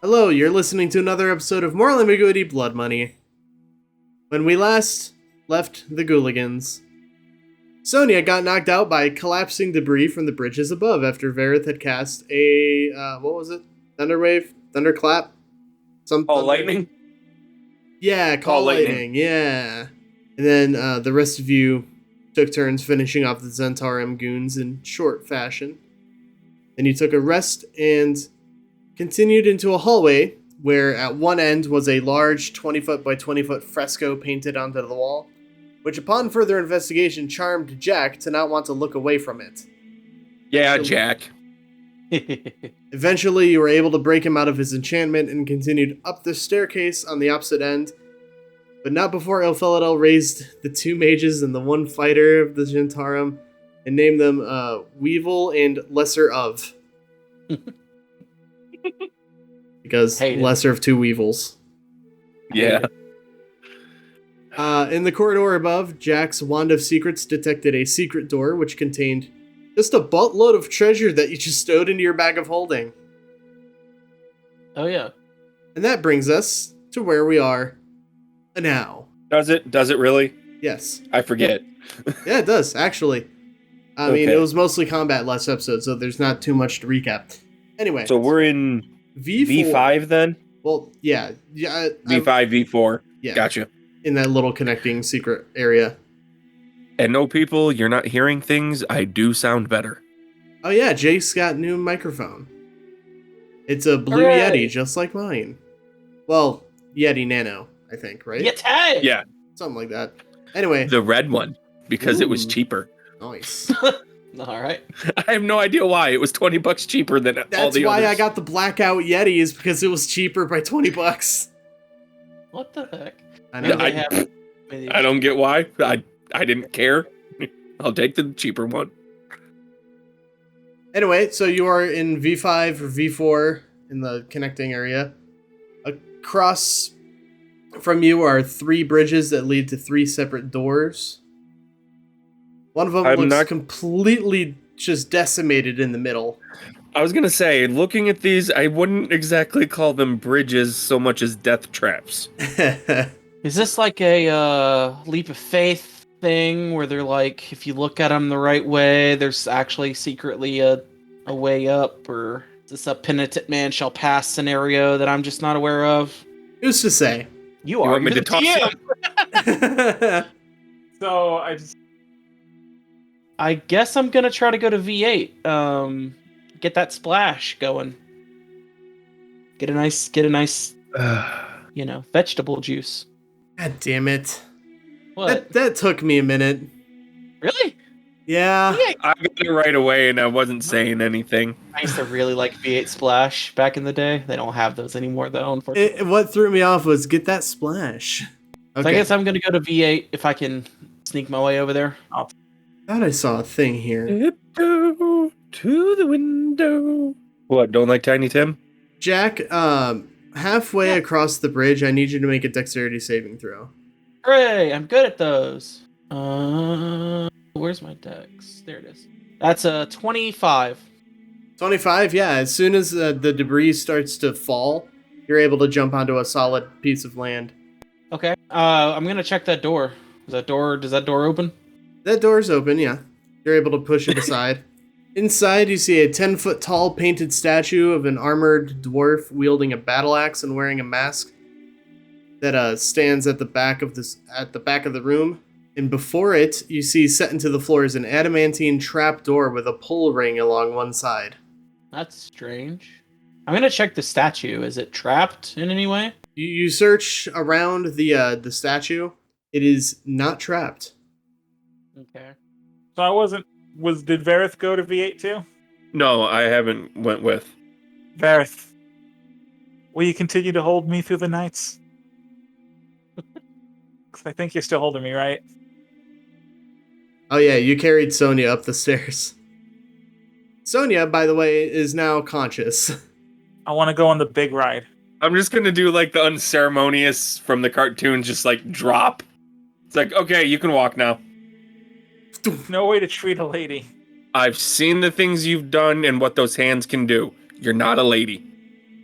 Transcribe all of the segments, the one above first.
Hello, you're listening to another episode of Moral Ambiguity Blood Money. When we last left the Ghouligans, Sonia got knocked out by collapsing debris from the bridges above after Varroth had cast a, what was it? Thunderwave? Thunderclap? Call lightning? Yeah, call lightning, yeah. And then the rest of you took turns finishing off the Zentarum goons in short fashion. Then you took a rest and continued into a hallway where at one end was a large 20-foot by 20-foot fresco painted onto the wall, which upon further investigation charmed Jack to not want to look away from it. Yeah, Jack. Eventually, you were able to break him out of his enchantment and continued up the staircase on the opposite end, but not before Ilphelodel raised the two mages and the one fighter of the Zentarum and named them Weevil and Lesser of. Because lesser of two weevils. Yeah. In the corridor above, Jack's Wand of Secrets detected a secret door which contained just a buttload of treasure that you just stowed into your bag of holding. Oh, yeah. And that brings us to where we are now. Does it? Does it really? Yes. I forget. Yeah, it does, actually. I mean, it was mostly combat last episode, so there's not too much to recap. Anyway. So we're in V5 then? Well, yeah. V5, V4. Yeah. Gotcha. In that little connecting secret area. And no, people, you're not hearing things. I do sound better. Oh, yeah, Jake's got new microphone. It's a Blue Yeti, just like mine. Well, Yeti Nano, I think, right? Yeti! Yeah. Something like that. Anyway. The red one, because it was cheaper. Nice. All right. I have no idea why. It was $20 cheaper than all the others. That's why I got the blackout Yeti, is because it was cheaper by $20. What the heck? I know. I don't get why. I didn't care. I'll take the cheaper one. Anyway, so you are in V5 or V4 in the connecting area. Across from you are 3 bridges that lead to 3 separate doors. One of them looks completely just decimated in the middle. I was going to say, looking at these, I wouldn't exactly call them bridges so much as death traps. Is this like a leap of faith thing where they're like, if you look at them the right way, there's actually secretly a way up? Or is this a penitent man shall pass scenario that I'm just not aware of? Who's to say? You want me to talk So I guess I'm gonna try to go to V8. Get that splash going. Get a nice, vegetable juice. God damn it! What? That took me a minute. Really? Yeah. I got it right away, and I wasn't saying anything. I used to really like V8 Splash back in the day. They don't have those anymore, though, unfortunately. What threw me off was get that splash. Okay. So I guess I'm gonna go to V8 if I can sneak my way over there. Thought I saw a thing here. Tiptoe to the window. What, don't like Tiny Tim? Jack, halfway across the bridge, I need you to make a dexterity saving throw. Hooray! I'm good at those. Where's my dex? There it is. That's a 25. 25, yeah. As soon as the debris starts to fall, you're able to jump onto a solid piece of land. Okay. I'm gonna check that door. Does that door open? That door's open, yeah. You're able to push it aside. Inside, you see a 10-foot tall painted statue of an armored dwarf wielding a battle axe and wearing a mask that stands at the back of the room. And before it, you see set into the floor is an adamantine trap door with a pull ring along one side. That's strange. I'm gonna check the statue. Is it trapped in any way? You search around the statue. It is not trapped. Okay. So did Varroth go to V8 too? No, I haven't went with. Varroth, will you continue to hold me through the nights? Because I think you're still holding me, right? Oh yeah, you carried Sonia up the stairs. Sonia, by the way, is now conscious. I want to go on the big ride. I'm just going to do like the unceremonious from the cartoons, just like drop. It's like, okay, you can walk now. No way to treat a lady. I've seen the things you've done and what those hands can do. You're not a lady.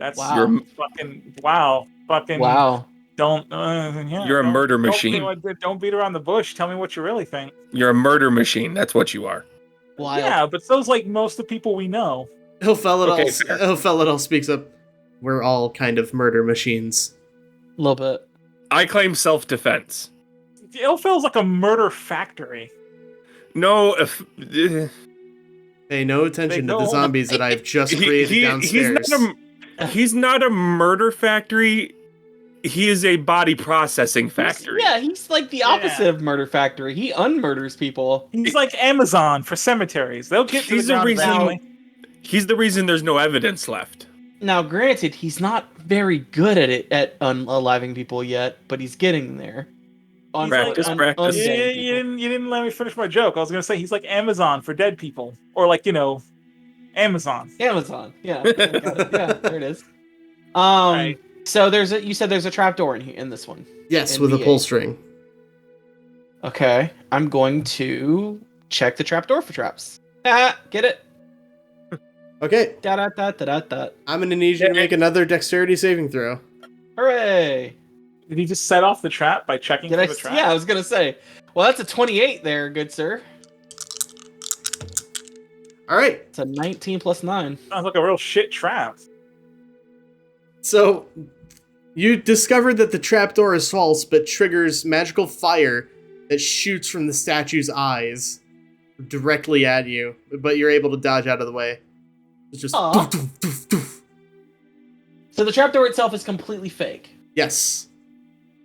That's Wow. fucking wow. Fucking Wow. don't. Yeah, You're a murder machine. Don't beat around the bush. Tell me what you really think. You're a murder machine. That's what you are. Wild. Yeah, but so's like most of the people we know. Ilphelodel speaks up. We're all kind of murder machines. A little bit. I claim self-defense. Ilphel's like a murder factory. No, Pay no attention to go the on. zombies that I've just created downstairs. he's not a murder factory. He is a body processing factory. He's like the opposite of murder factory. He unmurders people. He's like Amazon for cemeteries. They'll get to He's the the ground reason. eventually. He's the reason there's no evidence left. Now, granted, he's not very good at unaliving people yet, but he's getting there. Practice. You undead didn't let me finish my joke. I was gonna say he's like Amazon for dead people, or like Amazon. Amazon. Yeah. Got it. Yeah, there it is. Right. So you said there's a trapdoor in this one. Yes, in with a V8. pull string. Okay, I'm going to check the trapdoor for traps. Get it? Okay, Da da da da da da. I'm gonna need you to make another dexterity saving throw. Hooray! Did he just set off the trap by checking for the trap? Yeah, I was gonna say. Well, that's a 28 there, good sir. All right, It's a 19 plus 9. Sounds like a real shit trap. so you discovered that the trapdoor is false, but triggers magical fire that shoots from the statue's eyes directly at you, but you're able to dodge out of the way. It's just Aw. doof, doof, doof, doof. So the trapdoor itself is completely fake. Yes.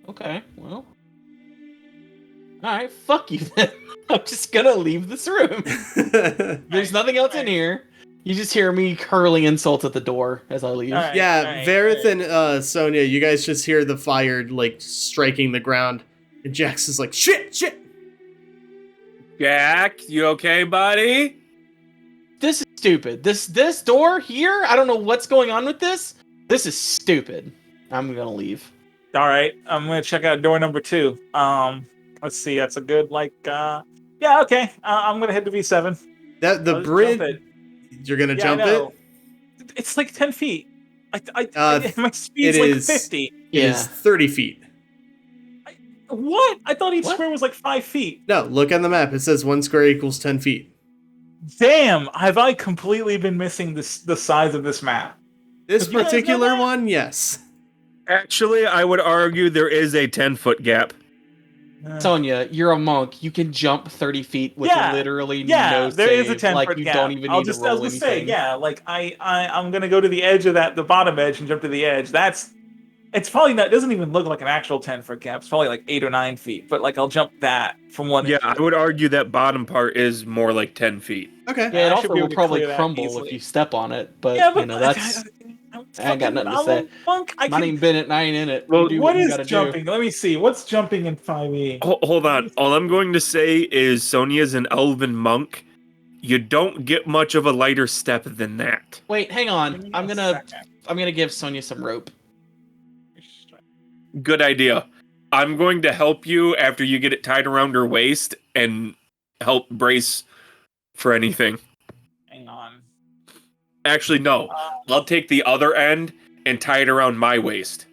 Okay, well. Alright, fuck you then. I'm just gonna leave this room. There's nothing else in here. You just hear me hurling insults at the door as I leave. Alright. Yeah, Varroth and Sonia, you guys just hear the fire like striking the ground, and Jax is like, shit! Jack, you okay, buddy? This is stupid. This door here, I don't know what's going on with this. This is stupid. I'm gonna leave. All right, I'm gonna check out door number 2. Let's see. That's a good yeah. Okay. I'm gonna head to V7. That the I'll just bridge. jump it. You're gonna Yeah, jump I know. it. It's like 10 feet. My it speed's like is- 50. It is 30 feet. What? I thought each What? square was like 5 feet. No, look on the map. It says 1 square equals 10 feet. Damn, have I completely been missing the size of this map? This Have you guys know particular that? one, yes. Actually, I would argue there is a 10-foot gap. Sonia, you're a monk. You can jump 30 feet with literally no there save. is a 10 Like foot you gap. don't even I need was to roll gonna anything. say, yeah, like I'm gonna go to the edge of the bottom edge and jump to the edge. It's probably not. It doesn't even look like an actual 10-foot gap. It's probably like 8 or 9 feet. But like I'll jump that from one. Yeah, edge. I would argue that bottom part is more like 10 feet. Okay. Yeah, it I also should be able will to probably clear that crumble easily. if you step on it. But, Yeah, but you know, that's I ain't got nothing to say. I not even been it, and I ain't in it. Well, You do what you is gotta jumping? Let me see. What's jumping in 5e? Hold on. All I'm going to say is Sonia's an elven monk. You don't get much of a lighter step than that. Do. Wait, hang on. Give me I'm a gonna second. give Sonia some rope. Good idea. I'm going to help you after you get it tied around her waist and help brace for anything. Hang on. Actually, no. I'll take the other end and tie it around my waist.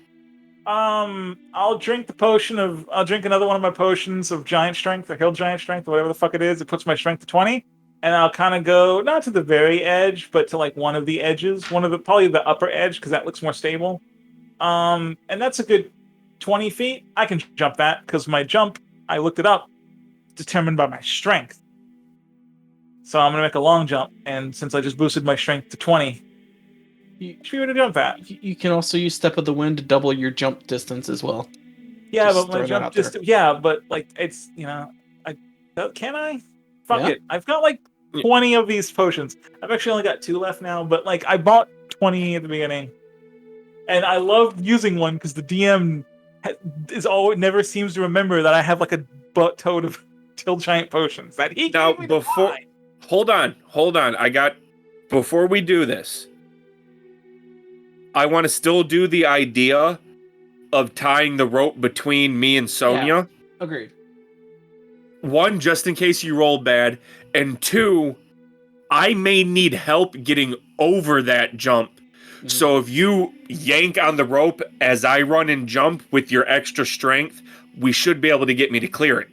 I'll drink another one of my potions of giant strength or hill giant strength, or whatever the fuck it is. It puts my strength to 20, and I'll kind of go not to the very edge, but to like one of the edges, probably the upper edge, because that looks more stable. And that's a good 20 feet. I can jump that because my jump, I looked it up, determined by my strength. So I'm gonna make a long jump, and since I just boosted my strength to 20. You should be able to jump that. You can also use Step of the Wind to double your jump distance as well. Yeah, Just but my throw that jump out there. distance. Yeah, but like it's can I? Fuck Yeah. it. I've got like 20 of these potions. I've actually only got 2 left now, but like I bought 20 at the beginning, and I love using one because the DM never seems to remember that I have like a buttload of till giant potions that he Now, gave me to before- buy. Hold on. Before we do this, I want to still do the idea of tying the rope between me and Sonia. Agreed. 1, just in case you roll bad, and 2, I may need help getting over that jump. So if you yank on the rope as I run and jump with your extra strength, we should be able to get me to clear it.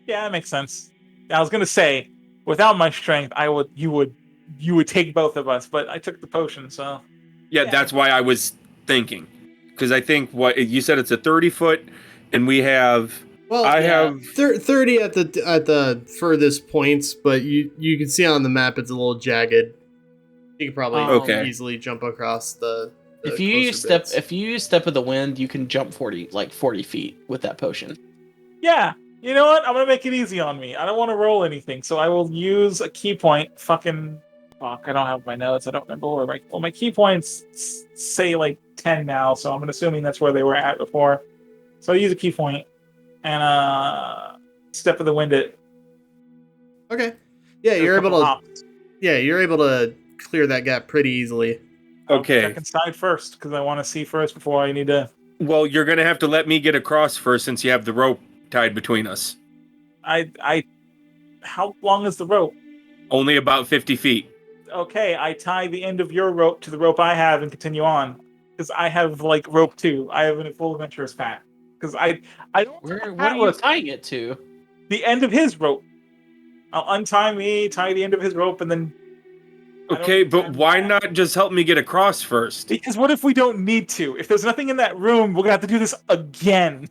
Yeah, that makes sense. I was gonna say, without my strength, you would take both of us, but I took the potion, so Yeah, that's why I was thinking. Because I think what you said, it's a 30-foot, and we have. Well, I yeah. have 30 at the furthest points, but you can see on the map it's a little jagged. You can probably Okay. easily jump across the If you use step of the wind, you can jump 40 feet with that potion. yeah. You know what? I'm gonna make it easy on me. I don't want to roll anything, so I will use a key point. Fuck! I don't have my notes. I don't remember where my key points say like 10 now, so I'm assuming that's where they were at before. So I use a key point and step of the wind it. Okay. Yeah, you're able to clear that gap pretty easily. Okay. Check inside first because I want to see first before I need to. Well, you're gonna have to let me get across first since you have the rope tied between us. How long is the rope? Only about 50 feet. Okay, I tie the end of your rope to the rope I have and continue on because I have like rope 2. I have a full adventurous pack because I don't. What are you tying it to? The end of his rope. I'll untie me, tie the end of his rope, and then. Okay, but why not just help me get across first? Because what if we don't need to? If there's nothing in that room, we're gonna have to do this again.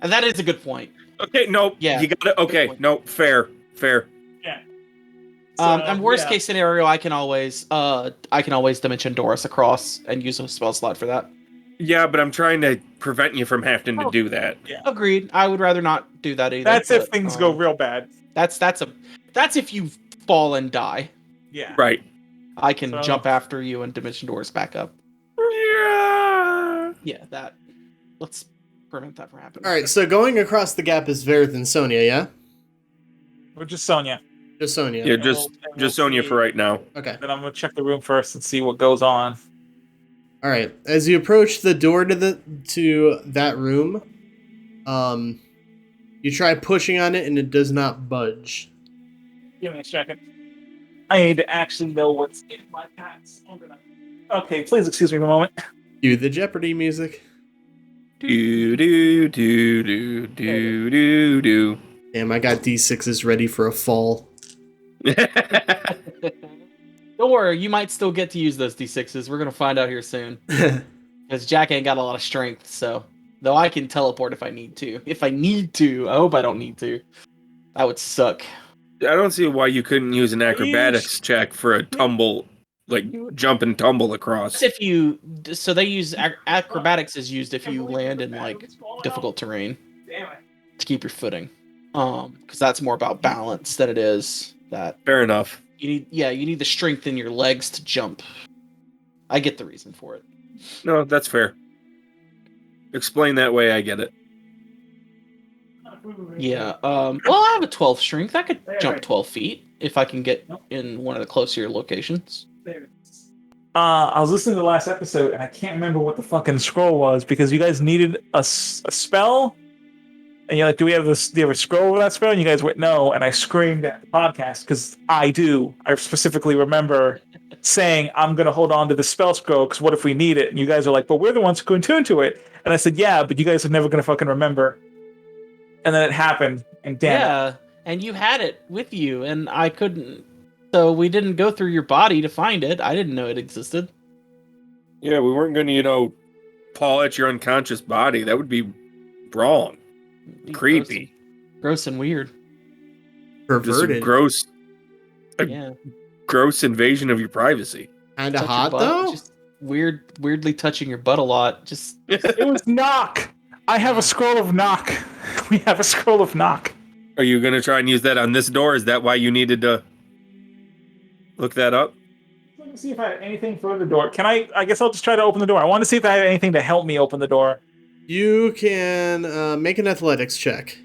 And that is a good point. Okay, no, Yeah. you got it. Okay, no, fair. Yeah. And worst case scenario, I can always dimension Doris across and use a spell slot for that. Yeah, but I'm trying to prevent you from having to do that. Yeah. Agreed. I would rather not do that either. That's if things go real bad. That's if you fall and die. Yeah. Right. I can jump after you and dimension Doris back up. Yeah, that. Let's prevent that from happening. All right, so going across the gap is Varroth and Sonia, yeah? Or just Sonia. Just Sonia. Yeah, just Sonia for right now. Okay. Then I'm gonna check the room first and see what goes on. All right. As you approach the door to that room, you try pushing on it and it does not budge. Give me a second. I need to actually know what's in my pants. Okay, please excuse me for a moment. Cue the Jeopardy music. Do do do do do do do. Damn, I got D6s ready for a fall. Don't worry, you might still get to use those D6s. We're gonna find out here soon. Because Jack ain't got a lot of strength, so though I can teleport if I need to. If I need to, I hope I don't need to. That would suck. I don't see why you couldn't use an acrobatics check for a tumble, like jump and tumble across. So they use acrobatics is used if you land in like difficult terrain to keep your footing. Because that's more about balance than it is that. Fair enough. You need the strength in your legs to jump. I get the reason for it. No, that's fair. Explain that way, I get it. Yeah. Well, I have a 12 strength. I could jump 12 feet if I can get in one of the closer locations. I was listening to the last episode and I can't remember what the fucking scroll was because you guys needed a spell. And you're like, do you have a scroll for that spell? And you guys went, no. And I screamed at the podcast because I specifically remember saying, I'm going to hold on to the spell scroll because what if we need it? And you guys are like, but we're the ones who can tune to it. And I said, yeah, but you guys are never going to fucking remember. And then it happened. And damn it. And you had it with you and I couldn't. So we didn't go through your body to find it. I didn't know it existed. Yeah, we weren't going to, paw at your unconscious body. That would be wrong. Creepy. Gross and weird. Perverted. Gross invasion of your privacy. Kinda hot, though? Just weirdly touching your butt a lot. Just It was knock. I have a scroll of knock. We have a scroll of knock. Are you going to try and use that on this door? Is that why you needed to look that up? Let me see if I have anything for the door. I guess I'll just try to open the door. I want to see if I have anything to help me open the door. You can make an athletics check.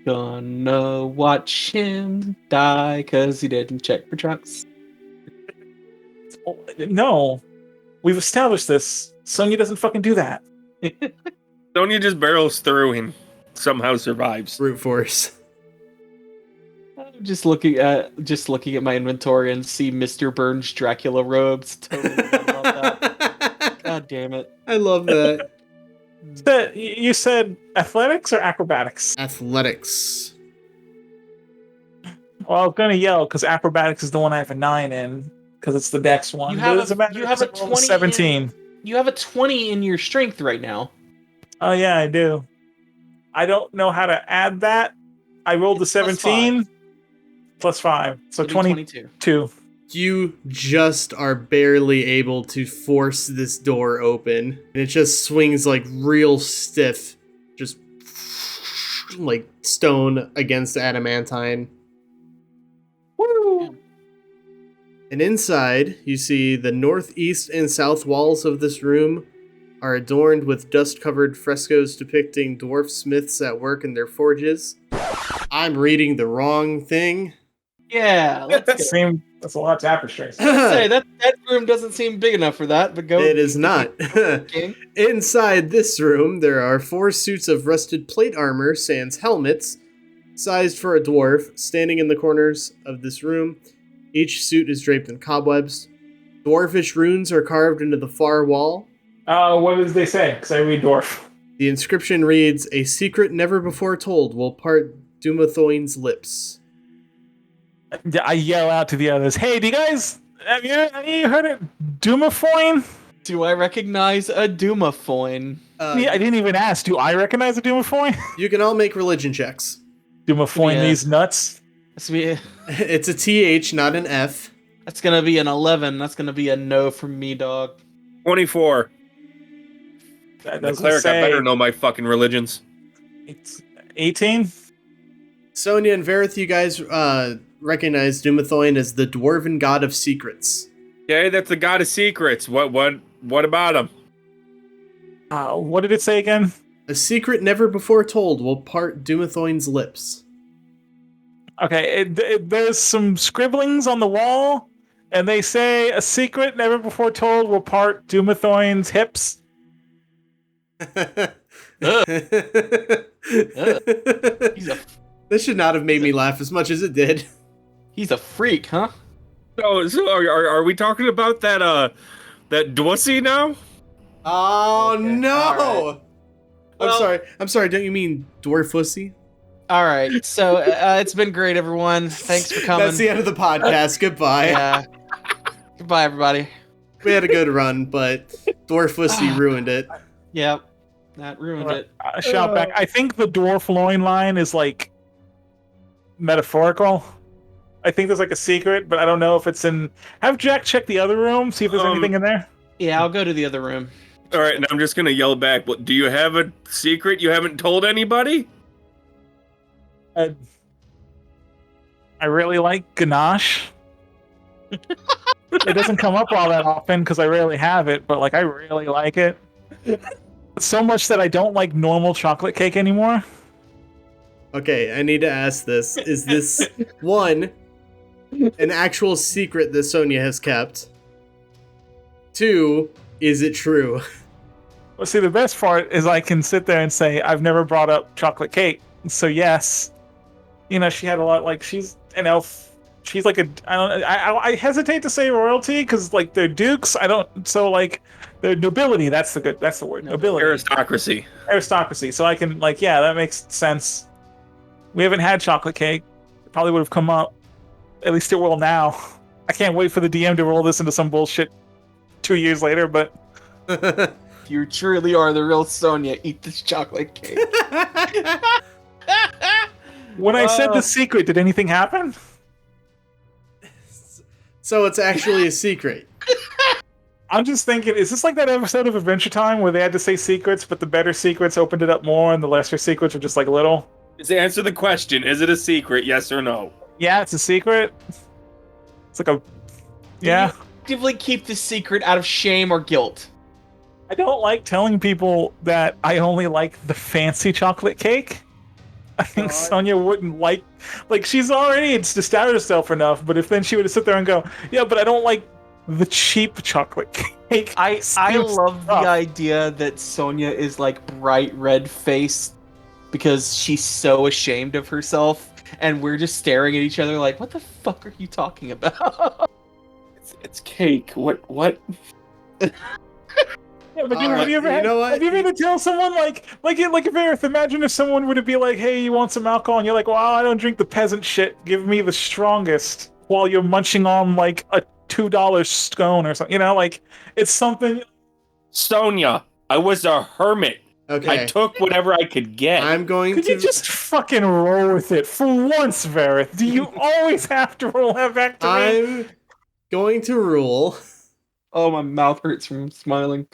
gonna watch him die because he didn't check for trunks. No. We've established this. Sonya doesn't fucking do that. Sonya just barrels through and somehow survives. Brute force. I'm just looking at my inventory and see Mr. Burns Dracula robes. Totally forgot about that. God damn it. I love that. You said athletics or acrobatics? Athletics. Well, I was gonna yell because acrobatics is the one I have a 9 in because it's the dex one. You But have it doesn't matter you have 'cause a I rolled 20 17. You have a 20 in your strength right now. Oh yeah, I do. I don't know how to add that. I rolled the It's plus 17 plus 5, so It'll be 22. You just are barely able to force this door open, and it just swings like real stiff, just like stone against adamantine. Woo! And inside, you see the northeast and south walls of this room are adorned with dust-covered frescoes depicting dwarf smiths at work in their forges. I'm reading the wrong thing. Yeah, let's go. That's a lot of tapestry. Say that room doesn't seem big enough for that, but go. It is not. King. Inside this room, there are 4 suits of rusted plate armor, sans helmets, sized for a dwarf, standing in the corners of this room. Each suit is draped in cobwebs. Dwarfish runes are carved into the far wall. What does they say? Because I read dwarf. The inscription reads, "A secret never before told will part Dumathoin's lips." I yell out to the others, hey, do you guys, have you heard of Dumafoin? Do I recognize a Dumafoin? Yeah, I didn't even ask. Do I recognize a Dumafoin? You can all make religion checks. Dumafoin Yeah. these nuts. It's a TH, not an F. That's gonna be an 11. That's gonna be a no from me, dog. 24. That The doesn't cleric, I say. better know my fucking religions. It's 18. Sonia and Varroth, you guys recognize Dumathoin as the dwarven god of secrets. Okay, that's the god of secrets. What about him? What did it say again? A secret never before told will part Dumathoin's lips. Okay, there's some scribblings on the wall, and they say a secret never before told will part Dumathoin's hips. This should not have made me laugh as much as it did. He's a freak, huh? So are we talking about that Dwussy now? Oh Okay, no! alright. Well- I'm sorry. Don't you mean Dwarfussy? All right, so it's been great, everyone. Thanks for coming. That's the end of the podcast. Goodbye. Yeah. Goodbye, everybody. We had a good run, but Dwarfussy ruined it. Yep, that ruined it. I shout back. I think the dwarf loin line is like metaphorical. I think there's like a secret, but I don't know if it's in. Have Jack check the other room, see if there's anything in there. Yeah, I'll go to the other room. All right, and I'm just gonna yell back. What, do you have a secret you haven't told anybody? I really like ganache. It doesn't come up all that often because I rarely have it, but like I really like it. So much that I don't like normal chocolate cake anymore. Okay, I need to ask this. Is this, one, an actual secret that Sonia has kept? 2, is it true? Well, see, the best part is I can sit there and say I've never brought up chocolate cake. So yes, you know, she had a lot. Like she's an elf. She's like a. I hesitate to say royalty because like they're dukes. I don't. So like they're nobility. That's the word. Nobility. Aristocracy. So I can like yeah, that makes sense. We haven't had chocolate cake. It probably would have come up. At least it will now. I can't wait for the DM to roll this into some bullshit 2 years later. But You truly are the real Sonia. Eat this chocolate cake. when I said the secret, did anything happen? So it's actually a secret. I'm just thinking, is this like that episode of Adventure Time where they had to say secrets, but the better secrets opened it up more, and the lesser secrets were just like little? Just answer the question. Is it a secret? Yes or no? Yeah, it's a secret. It's like a yeah. Actively keep the secret out of shame or guilt. I don't like telling people that I only like the fancy chocolate cake. I think Sonia wouldn't like she's already established herself enough, but if then she were to sit there and go, yeah, but I don't like the cheap chocolate cake. I Seems love tough. the idea that Sonia is like bright red faced because she's so ashamed of herself, and we're just staring at each other like, what the fuck are you talking about? It's cake. What? Yeah, but have you ever you know what? have you ever had to tell someone like if Varroth, imagine if someone would be like, hey, you want some alcohol? And you're like, well, I don't drink the peasant shit. Give me the strongest while you're munching on like a $2 scone or something. You know, like it's something. Sonia, I was a hermit. Okay. I took whatever I could get. I'm going Could to you just fucking roll with it for once, Varroth? Do you always have to roll that back to me? I'm going to rule Oh, my mouth hurts from smiling.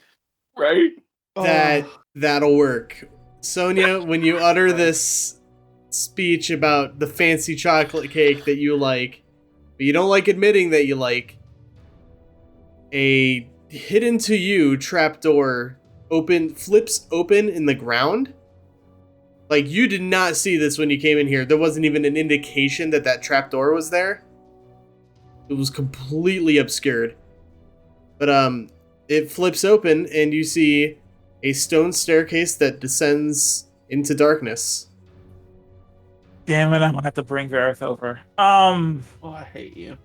right? that that'll work. Sonia, when you utter this speech about the fancy chocolate cake that you like, but you don't like admitting that you like, a hidden to you trapdoor flips open in the ground. Like, you did not see this when you came in here. There wasn't even an indication that that trapdoor was there. It was completely obscured. But it flips open and you see a stone staircase that descends into darkness. Damn it! I'm gonna have to bring Varroth over. Oh, I hate you.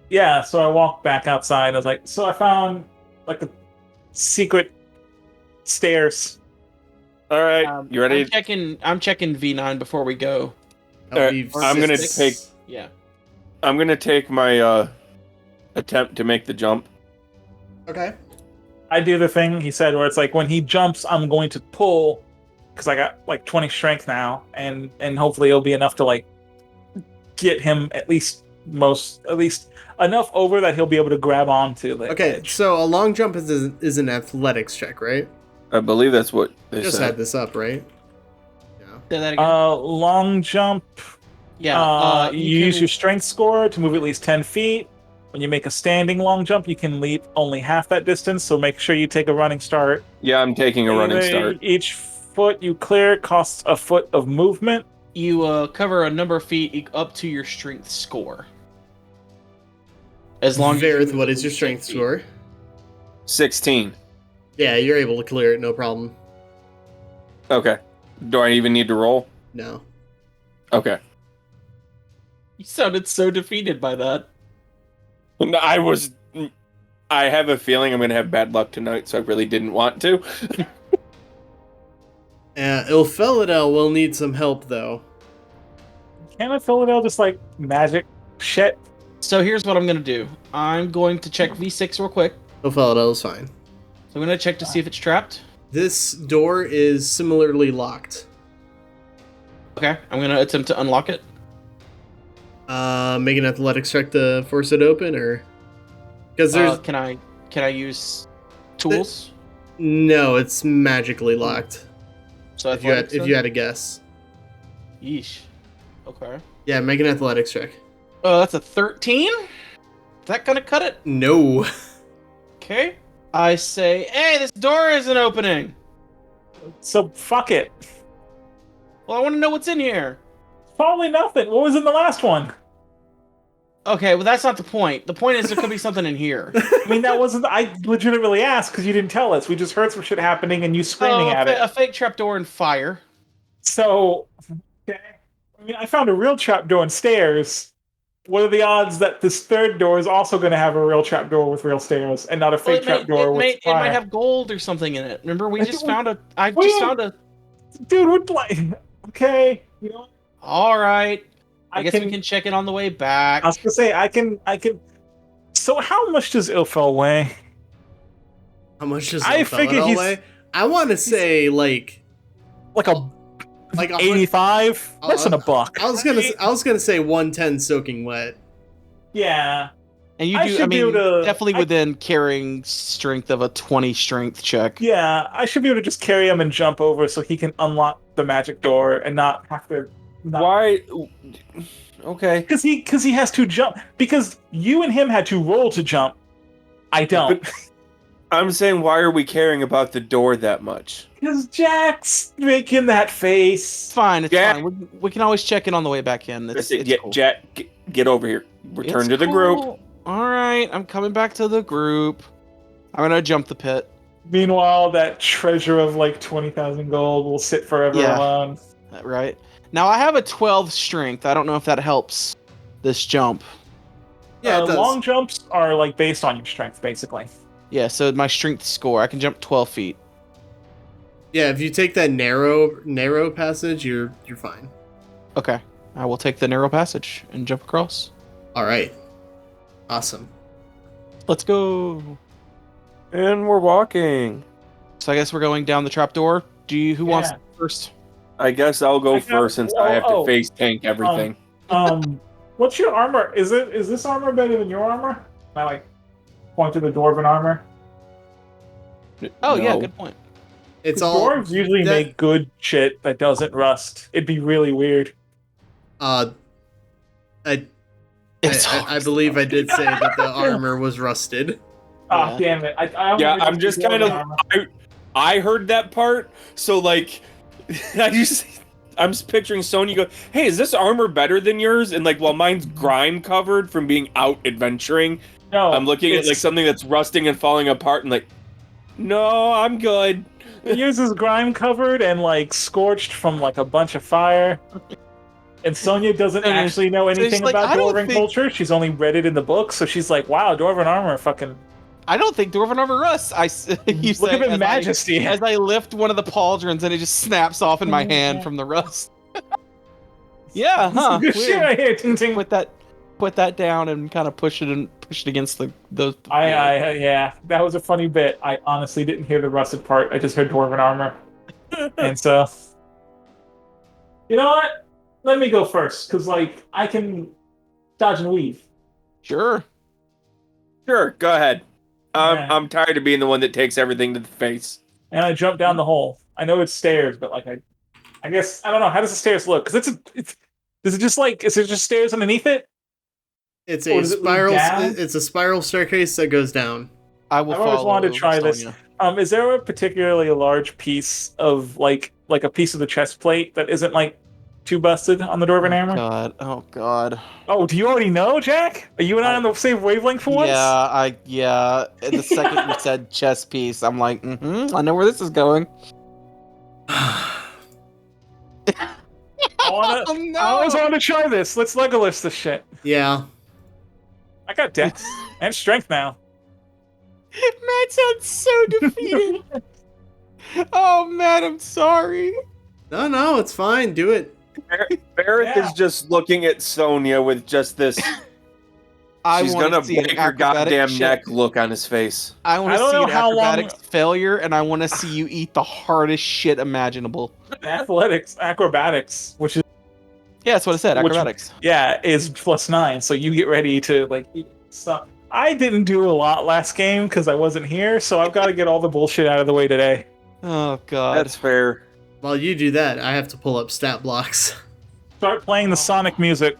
Yeah. So I walked back outside. I was like, so I found like the secret stairs. All right, you ready? I'm checking V9 before we go. That'll be I'm gonna six. take- Yeah. I'm gonna take my attempt to make the jump. Okay. I do the thing he said where it's like when he jumps, I'm going to pull because I got like 20 strength now, and hopefully it'll be enough to like get him at least enough over that he'll be able to grab onto the Okay, edge. so a long jump is an athletics check, right? I believe that's what they Just said. had this up, right? Yeah. Say that again. Long jump. Yeah. You use your strength score to move at least 10 feet. When you make a standing long jump, you can leap only half that distance, so make sure you take a running start. Yeah, I'm taking a running start. Each foot you clear costs a foot of movement. You cover a number of feet up to your strength score. As long as you Varroth, move what at is your least strength 10 feet. score? 16. Yeah, you're able to clear it, no problem. Okay. Do I even need to roll? No. Okay. You sounded so defeated by that. No, I have a feeling I'm going to have bad luck tonight, so I really didn't want to. Ilphelodel will need some help, though. Can Ilphelodel just like magic shit? So here's what I'm gonna do. I'm going to check V6 real quick. Ilphelodel is fine. So I'm gonna check to see if it's trapped. This door is similarly locked. Okay, I'm gonna attempt to unlock it. Make an athletics check to force it open, or because there's Can I use tools? no, it's magically locked. So If you had a guess, Yeesh. Okay. yeah, make an athletics check. Oh, that's a 13? Is that gonna cut it? No. Okay. I say, hey, this door isn't opening. So fuck it. Well, I want to know what's in here. Probably nothing. What was in the last one? Okay, well, that's not the point. The point is there could be something in here. I mean, that wasn't. I legitimately asked because you didn't tell us. We just heard some shit happening and you screaming at it. A fake trapdoor and fire. So, okay. I mean, I found a real trapdoor and stairs. What are the odds that this third door is also going to have a real trapdoor with real stairs and not a fake trapdoor with it fire? might have gold or something in it. Remember, I just found a. Dude, we're like, okay, you know. All right. I guess we can check it on the way back. I was gonna say I can. So how much does Ilfel weigh? How much does I figure he's weigh? I want to say like a 85, less than a buck. I was gonna say 110 soaking wet. Yeah. And you I do, should be able to- definitely within carrying strength of a 20 strength check. Yeah, I should be able to just carry him and jump over so he can unlock the magic door and not have to. Why? Okay. Because he has to jump. Because you and him had to roll to jump. I don't. I'm saying, why are we caring about the door that much? Because Jack's making that face. It's fine. It's Jack- fine. We can always check it on the way back in. It's cool. Jack, get over here. Return to the group. All right, I'm coming back to the group. I'm gonna jump the pit. Meanwhile, that treasure of like 20,000 gold will sit forever alone. Right. Now I have a 12 strength. I don't know if that helps this jump. Yeah, it does. Long jumps are like based on your strength, basically. Yeah, so my strength score, I can jump 12 feet. Yeah, if you take that narrow passage, you're fine. Okay, I will take the narrow passage and jump across. All right. Awesome. Let's go. And we're walking. So I guess we're going down the trapdoor. Who wants first? I guess I'll go first since I have to face tank everything. What's your armor? Is this armor better than your armor? I like point to the dwarven armor. Oh No. yeah, good point. It's all Dwarves usually make good shit that doesn't rust. It'd be really weird. I believe I did say that the armor was rusted. Ah, damn it! I'm just kind of. I heard that part, so like, I'm just picturing Sonya go, "Hey, is this armor better than yours?" And like, while mine's grime covered from being out adventuring, I'm looking at like something that's rusting and falling apart, and like, no, I'm good. Yours is grime covered and like scorched from like a bunch of fire. And Sonya doesn't actually know anything about dwarven culture. She's only read it in the book, so she's like, "Wow, dwarven armor, fucking." I don't think dwarven armor rusts. You Look at the majesty. As I lift one of the pauldrons and it just snaps off in my hand from the rust. Yeah, huh? Good shit right here, ting ting. Put that down and kind of push it against those. Yeah, that was a funny bit. I honestly didn't hear the rusted part. I just heard dwarven armor, and so you know what? Let me go first because like I can dodge and weave. Sure, go ahead. I'm tired of being the one that takes everything to the face. And I jump down the hole. I know it's stairs, but like I guess I don't know. How does the stairs look? Because is it just stairs underneath it? It's a spiral. It's a spiral staircase that goes down. I've always wanted to try this. Is there a particularly large piece of like a piece of the chest plate that isn't like too busted on the dwarven armor? Oh god. Oh, do you already know, Jack? Are you and I on the same wavelength for once? Yeah. The second you said chest piece, I'm like, I know where this is going. I always wanted to try this. Let's Legolas this shit. Yeah. I got dex and strength now. Matt sounds so defeated. Oh, Matt, I'm sorry. No, it's fine. Do it. Varroth is just looking at Sonya with just this. She's gonna break her goddamn neck look on his face. I want to see an acrobatics failure, and I want to see you eat the hardest shit imaginable. Acrobatics, which is that's what I said. Acrobatics. Is +9. So you get ready to like eat stuff. I didn't do a lot last game because I wasn't here, so I've got to get all the bullshit out of the way today. Oh god, that's fair. While you do that, I have to pull up stat blocks. Start playing the Sonic music.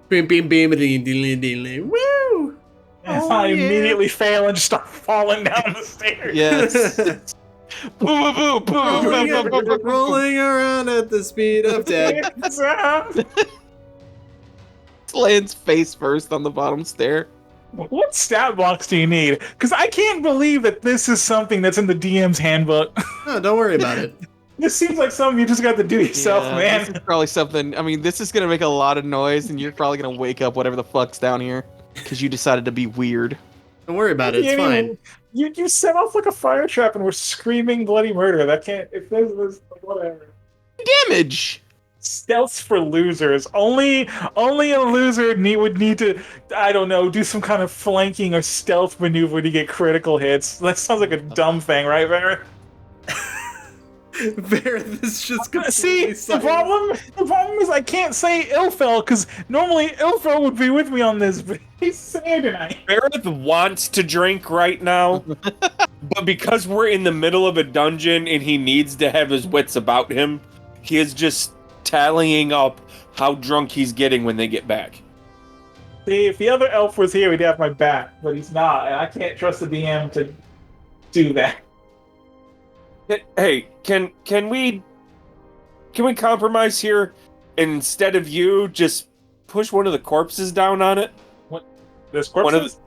Beam, beam, beam, ding, ding, ding, ding. Woo! I immediately fail and start falling down the stairs. Yes. Boom, boom, boom, rolling around at the speed of death. Lands face first on the bottom stair. What stat blocks do you need? Because I can't believe that this is something that's in the DM's handbook. No, don't worry about it. This seems like something you just got to do yourself, man. This is probably something. I mean, this is gonna make a lot of noise, and you're probably gonna wake up whatever the fuck's down here because you decided to be weird. Don't worry about it. It's fine. You set off like a fire trap, and we're screaming bloody murder. That can't. If there's whatever damage. Stealth's for losers. Only a loser would need to, I don't know, do some kind of flanking or stealth maneuver to get critical hits. That sounds like a dumb thing, right, Varroth? Varroth is just see the problem is I can't say Ilphel because normally Ilphel would be with me on this, but he's sad tonight. Varroth wants to drink right now, but because we're in the middle of a dungeon and he needs to have his wits about him, he is just tallying up how drunk he's getting when they get back. See, if the other elf was here, he'd have my back, but he's not, and I can't trust the DM to do that. Hey, can we compromise here? And instead of you, just push one of the corpses down on it. What? There's corpses?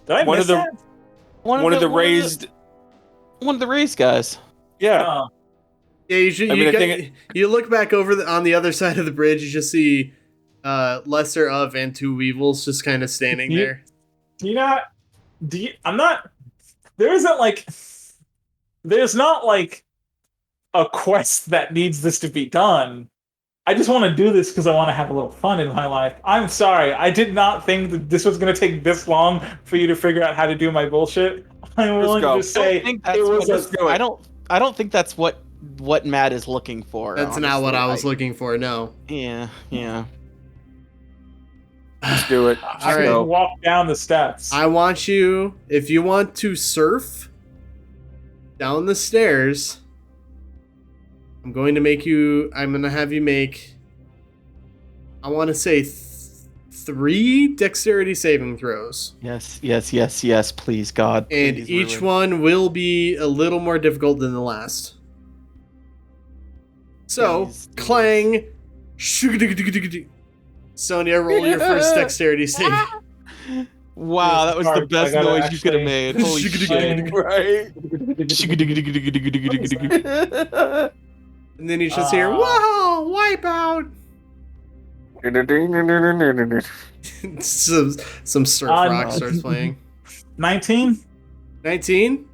One of the raised guys. Yeah. Yeah, you look back over on the other side of the bridge. You just see lesser of and two weevils just kind of standing there. Do you not I'm not. There isn't like. There's not like a quest that needs this to be done. I just want to do this because I want to have a little fun in my life. I'm sorry. I did not think that this was going to take this long for you to figure out how to do my bullshit. I'm willing to just say I don't think that's what Matt is looking for. That's honestly. not what I was looking for. No. Yeah. Let's do it. I can walk down the steps. I want you, if you want to surf down the stairs, I'm going to have you make, I want to say 3 dexterity saving throws. Yes, please, God. And please, each one will be a little more difficult than the last. So, Please. clang. Sonia, roll your first dexterity save. Wow, that was the best noise you could have made. Holy shit. Right. And then you just hear, whoa, wipeout. some surf rock starts playing. 19? 19?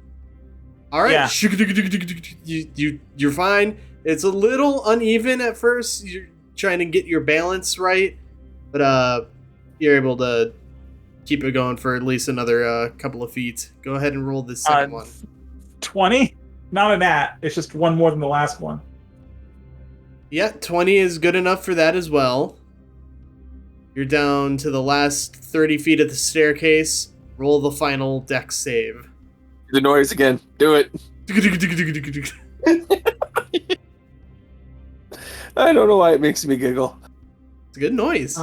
Alright. Yeah. You're fine. It's a little uneven at first. You're trying to get your balance right. But you're able to keep it going for at least another couple of feet. Go ahead and roll the second one. 20? Not a nat. It's just one more than the last one. Yeah, 20 is good enough for that as well. You're down to the last 30 feet of the staircase. Roll the final dex save. The noise again. Do it. I don't know why it makes me giggle. It's a good noise.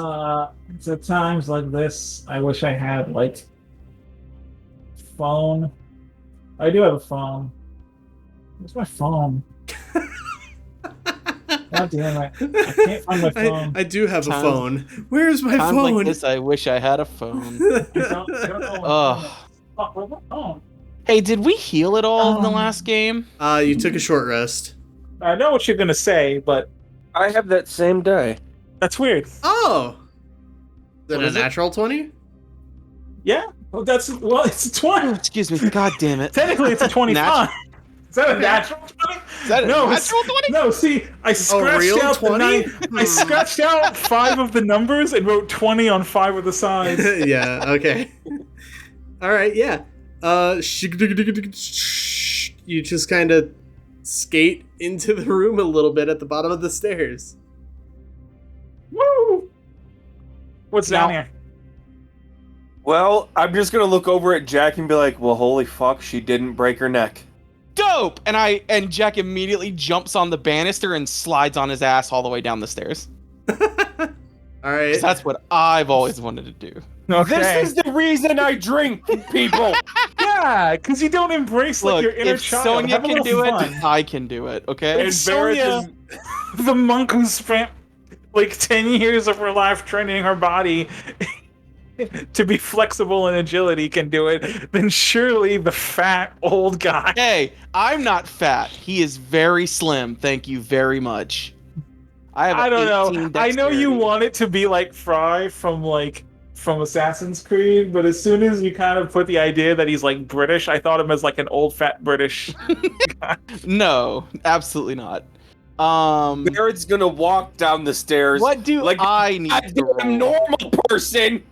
It's at times like this, I wish I had, like, phone. I do have a phone. Where's my phone? God damn it. I can't find my phone. I do have a phone. Where's my Times phone? like this, I wish I had a phone. I don't know. Fuck, where's my phone? Hey, did we heal at all in the last game? You took a short rest. I know what you're gonna say, but I have that same day. that's weird. Oh! Is that What a is it? natural 20? Yeah? Well, it's a 20. Excuse me. God damn it. Technically, it's a 25. Is that a natural 20? Is that a natural 20? No, see, I scratched real out 20? I scratched out 5 of the numbers and wrote 20 on 5 of the sides. Yeah, okay. Alright, yeah. You just kind of skate into the room a little bit at the bottom of the stairs. Woo! What's down here? Well, I'm just gonna look over at Jack and be like, well, holy fuck, she didn't break her neck. Dope! And Jack immediately jumps on the banister and slides on his ass all the way down the stairs. Alright. 'Cause that's what I've always wanted to do. Okay. This is the reason I drink, people. Yeah, because you don't embrace like Look, your inner if child. Sonia Have a can little do fun. it, I can do it, okay? And Sonia, Varroth the monk who spent like 10 years of her life training her body to be flexible and agility can do it, then surely the fat old guy. Hey, I'm not fat. He is very slim. Thank you very much. I don't know. 18 I know you dexterity. want it to be like Fry from Assassin's Creed, but as soon as you kind of put the idea that he's like British, I thought him as like an old fat British. No, absolutely not. Barrett's gonna walk down the stairs. What do like I need a to roll? damn normal person.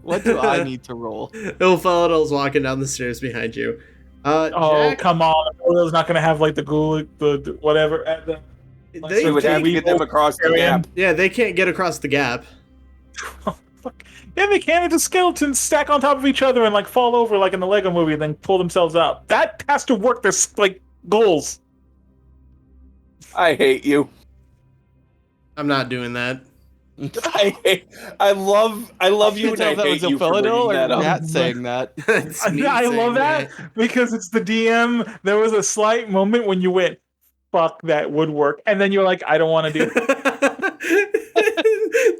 What do I need to roll? Ilphelodel's walking down the stairs behind you. Oh, Jack, come on. Ilphelodel's not going to have like the ghoul, the whatever. they He would have to get them across the gap. Yeah, they can't get across the gap. Oh, fuck. Yeah, they can. The skeletons stack on top of each other and like fall over like in the Lego movie and then pull themselves up. That has to work. There's like goals. I hate you. I'm not doing that. I love you, and I Tell that hate was you for Ilphelodel bringing or that up. Matt saying that. It's me I saying love that because it's the DM. There was a slight moment when you went, fuck, that would work. And then you're like, I don't want to do it.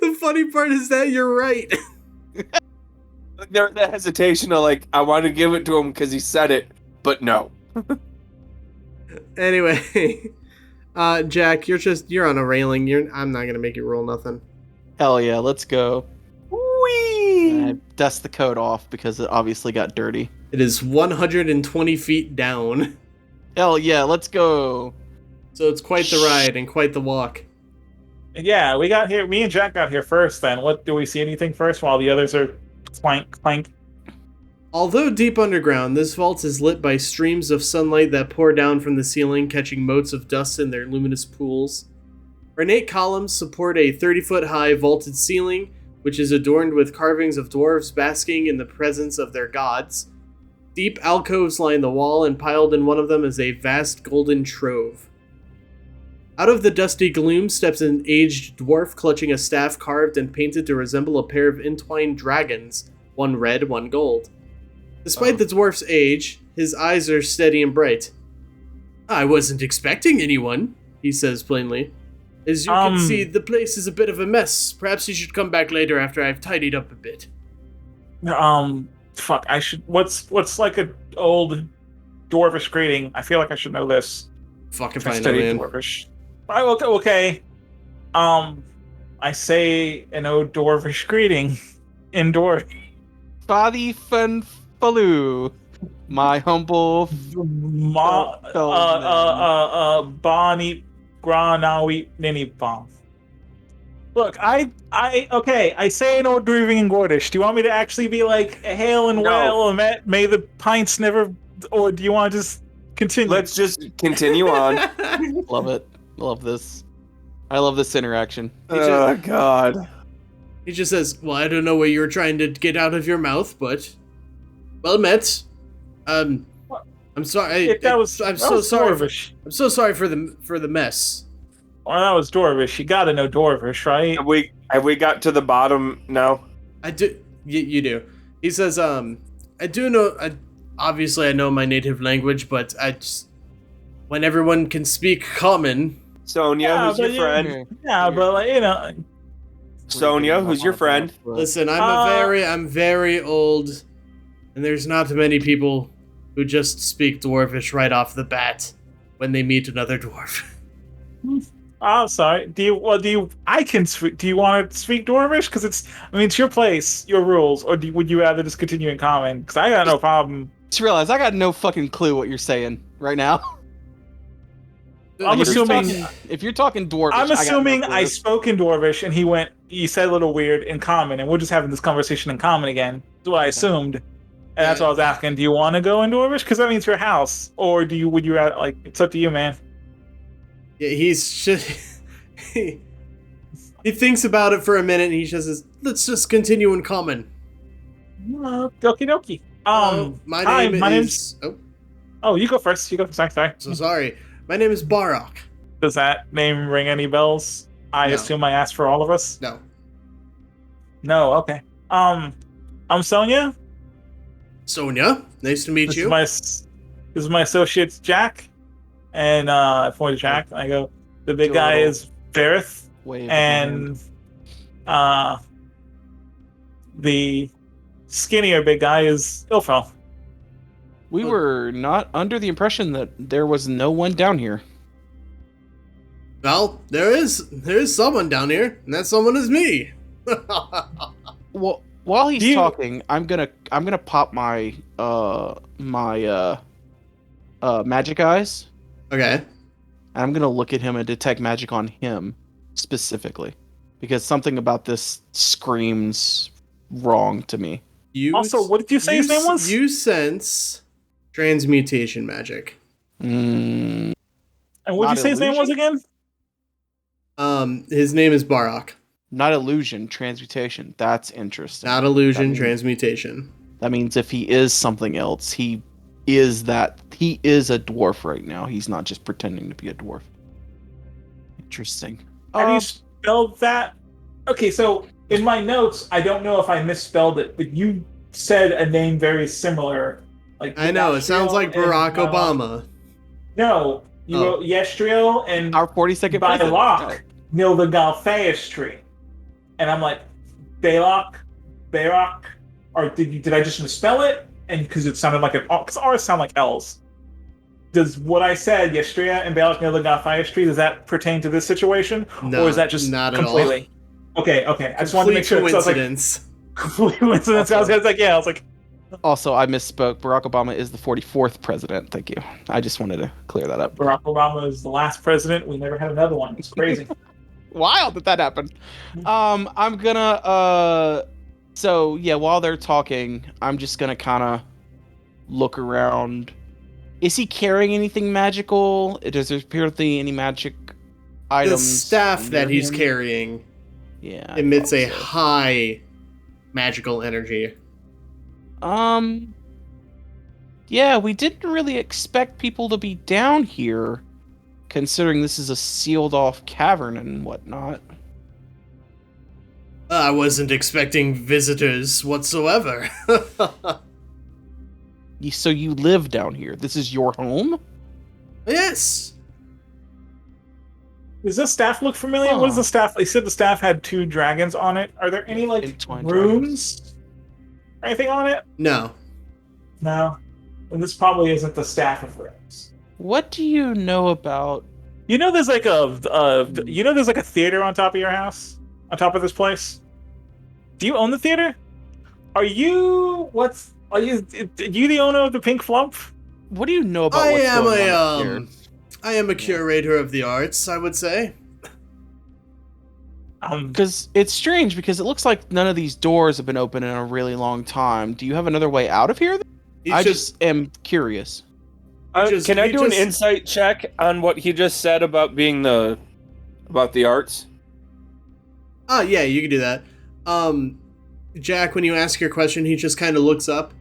The funny part is that you're right. There's the hesitation of like, I want to give it to him because he said it, but no. Anyway, Jack, you're on a railing. I'm not gonna make you roll nothing. Hell yeah, let's go. Whee! I dust the coat off because it obviously got dirty. It is 120 feet down. Hell yeah, let's go. So it's quite the ride and quite the walk. Yeah, we got here. Me and Jack got here first. Then, what do we see anything first while the others are clank? Although deep underground, this vault is lit by streams of sunlight that pour down from the ceiling, catching motes of dust in their luminous pools. Ornate columns support a 30-foot-high vaulted ceiling, which is adorned with carvings of dwarves basking in the presence of their gods. Deep alcoves line the wall, and piled in one of them is a vast golden trove. Out of the dusty gloom steps an aged dwarf clutching a staff carved and painted to resemble a pair of entwined dragons, one red, one gold. Despite the dwarf's age, his eyes are steady and bright. "I wasn't expecting anyone," he says plainly. "As you can see, the place is a bit of a mess. Perhaps you should come back later after I've tidied up a bit." Fuck, I should... What's like an old dwarvish greeting? I feel like I should know this. Fuck if I know, man. Dwarvish. Okay. I say an old dwarvish greeting in Dwarf. Fadi fen falu, my humble Bonnie Granawi Ninibom. Look, I say an old dwarven in Gordish. Do you want me to actually be like, hail and well, and may the pints never, or do you want to just continue? Let's just continue on. Love it. Love this. I love this interaction. Oh, God. He just says, "Well, I don't know what you were trying to get out of your mouth, but well met. I'm sorry. I'm so sorry. I'm so sorry for the mess." Well, that was Dwarvish. You gotta know Dwarvish, right? Have we got to the bottom now? I do. You do. He says, I do know. Obviously, I know my native language, but when everyone can speak common. Sonia, who's your friend? Yeah, but like, you know. Sonia, who's your friend? Listen, I'm very old, and there's not many people who just speak Dwarvish right off the bat when they meet another dwarf. Oh, sorry. Do you want to speak Dwarvish? Because it's your place, your rules, or would you rather just continue in common? Because I got no problem. Just realize I got no fucking clue what you're saying right now. I'm assuming if you're talking Dwarvish, I'm assuming I spoke in Dwarvish, and he said a little weird in common, and we're just having this conversation in common again. That's what I assumed, and that's what I was asking. Do you want to go in Dwarvish? Because that means your house, or would you rather, like, it's up to you, man. Yeah, he thinks about it for a minute, and he just says, "Let's just continue in common." Okie dokie. My name's Oh, you go first. Sorry. So sorry. My name is Varroth. Does that name ring any bells? I assume I asked for all of us. No. Okay. I'm Sonia. Sonia, nice to meet you. This is my associate Jack, and I pointed Jack. I go, the big guy is Varroth, and the skinnier big guy is Ilphelodel. We were not under the impression that there was no one down here. Well, there is someone down here, and that someone is me. Well, while he's talking, I'm gonna pop my magic eyes. Okay. And I'm gonna look at him and detect magic on him specifically, because something about this screams wrong to me. Also, what did you say his name was? You sense transmutation magic. And what did you say his name was again? His name is Varroth. Not illusion, transmutation. That's interesting. Not illusion, transmutation. That means if he is something else, he is a dwarf right now. He's not just pretending to be a dwarf. Interesting. How do you spell that? Okay, so in my notes, I don't know if I misspelled it, but you said a name very similar. Like I know, it sounds like Barack Obama. No, you wrote Yestriel and our 42nd Baylock near the Galphaeus tree. And I'm like, Baylock, or did I just misspell it? And because it sounded like because R's sound like L's. Does what I said, Yestria and Baylock near the Galphaeus tree, does that pertain to this situation? No, or is that just not completely? At all. Okay. I just wanted to make sure. Coincidence. coincidence. I was like, yeah, I was like, Also, I misspoke. Barack Obama is the 44th president. Thank you. I just wanted to clear that up. Barack Obama is the last president. We never had another one. It's crazy. Wild that happened. I'm gonna so yeah, while they're talking, I'm just gonna kind of look around. Is he carrying anything magical? Does there appear to be any magic items? The staff that he's him? carrying Yeah, emits a so. high magical energy. Yeah, we didn't really expect people to be down here, considering this is a sealed off cavern and whatnot. I wasn't expecting visitors whatsoever. So you live down here. This is your home? Yes. Does this staff look familiar? Huh. What is the staff? They said the staff had 2 dragons on it. Are there any like Entwined runes? Or anything on it? No. No. And this probably isn't the staff of runes. What do you know about... You know, there's like a theater on top of your house, on top of this place. Do you own the theater? Are you the owner of the Pink Flump? What do you know about I what's am going on up here? I am a curator of the arts, I would say. Because it's strange, because it looks like none of these doors have been open in a really long time. Do you have another way out of here? I just am curious. Can I do an insight check on what he just said about being about the arts? Oh, yeah, you can do that. Jack, when you ask your question, he just kind of looks up.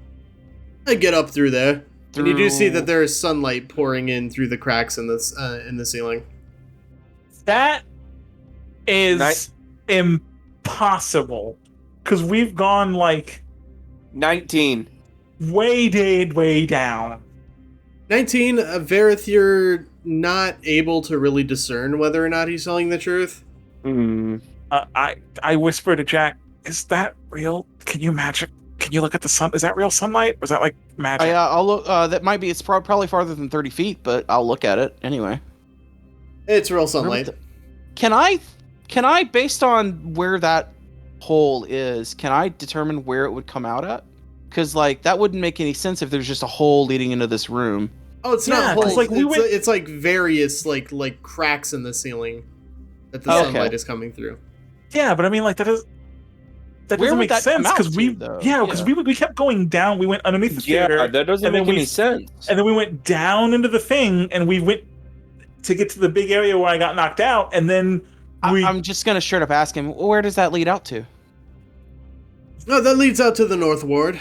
I get up through there. And you do see that there is sunlight pouring in through the cracks in the ceiling. That is impossible. Because we've gone like 19. way down. 19, Varroth, you're not able to really discern whether or not he's telling the truth. I whisper to Jack, is that real? Can you look at the sun? Is that real sunlight? Or is that like magic? I'll look. That might be. It's probably farther than 30 feet, but I'll look at it anyway. It's real sunlight. Can I, based on where that hole is, can I determine where it would come out at? Because like that wouldn't make any sense if there's just a hole leading into this room. Oh, it's not holes. Like it's like various like cracks in the ceiling that the sunlight is coming through. Yeah, but I mean, like that doesn't make sense because we kept going down. We went underneath the theater. Yeah, that doesn't make any sense. And then we went down into the thing, and we went to get to the big area where I got knocked out, and then I'm just gonna straight up ask him, where does that lead out to? No, that leads out to the North Ward.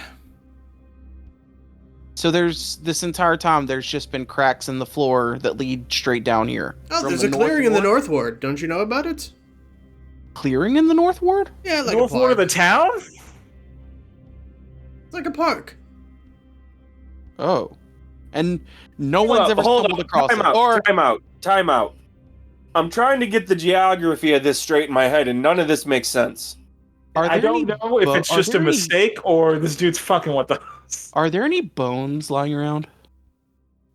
So there's this entire time there's just been cracks in the floor that lead straight down here. Oh, there's a clearing in the North Ward. Don't you know about it? Clearing in the North Ward? Yeah, like North a park. Ward of the town? It's like a park. Oh. And no one's ever stumbled across it. Time out. I'm trying to get the geography of this straight in my head, and none of this makes sense. I don't know if it's just a mistake or this dude's fucking with us. Are there any bones lying around?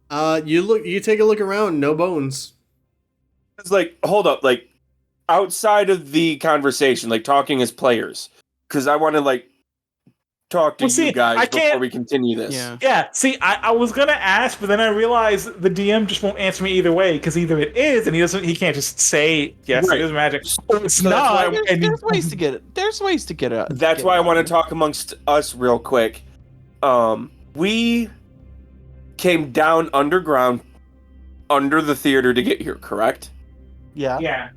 You take a look around, no bones. It's like, hold up, like, outside of the conversation, like, talking as players, because I want to, like, talk to you guys before we continue this. Yeah, see, I was going to ask, but then I realized the DM just won't answer me either way, because either it is, and he can't just say, yes, it is magic, or it's not. There's ways to get it. There's ways to get it. That's why I want to talk amongst us real quick. We came down underground under the theater to get here, correct? Yeah.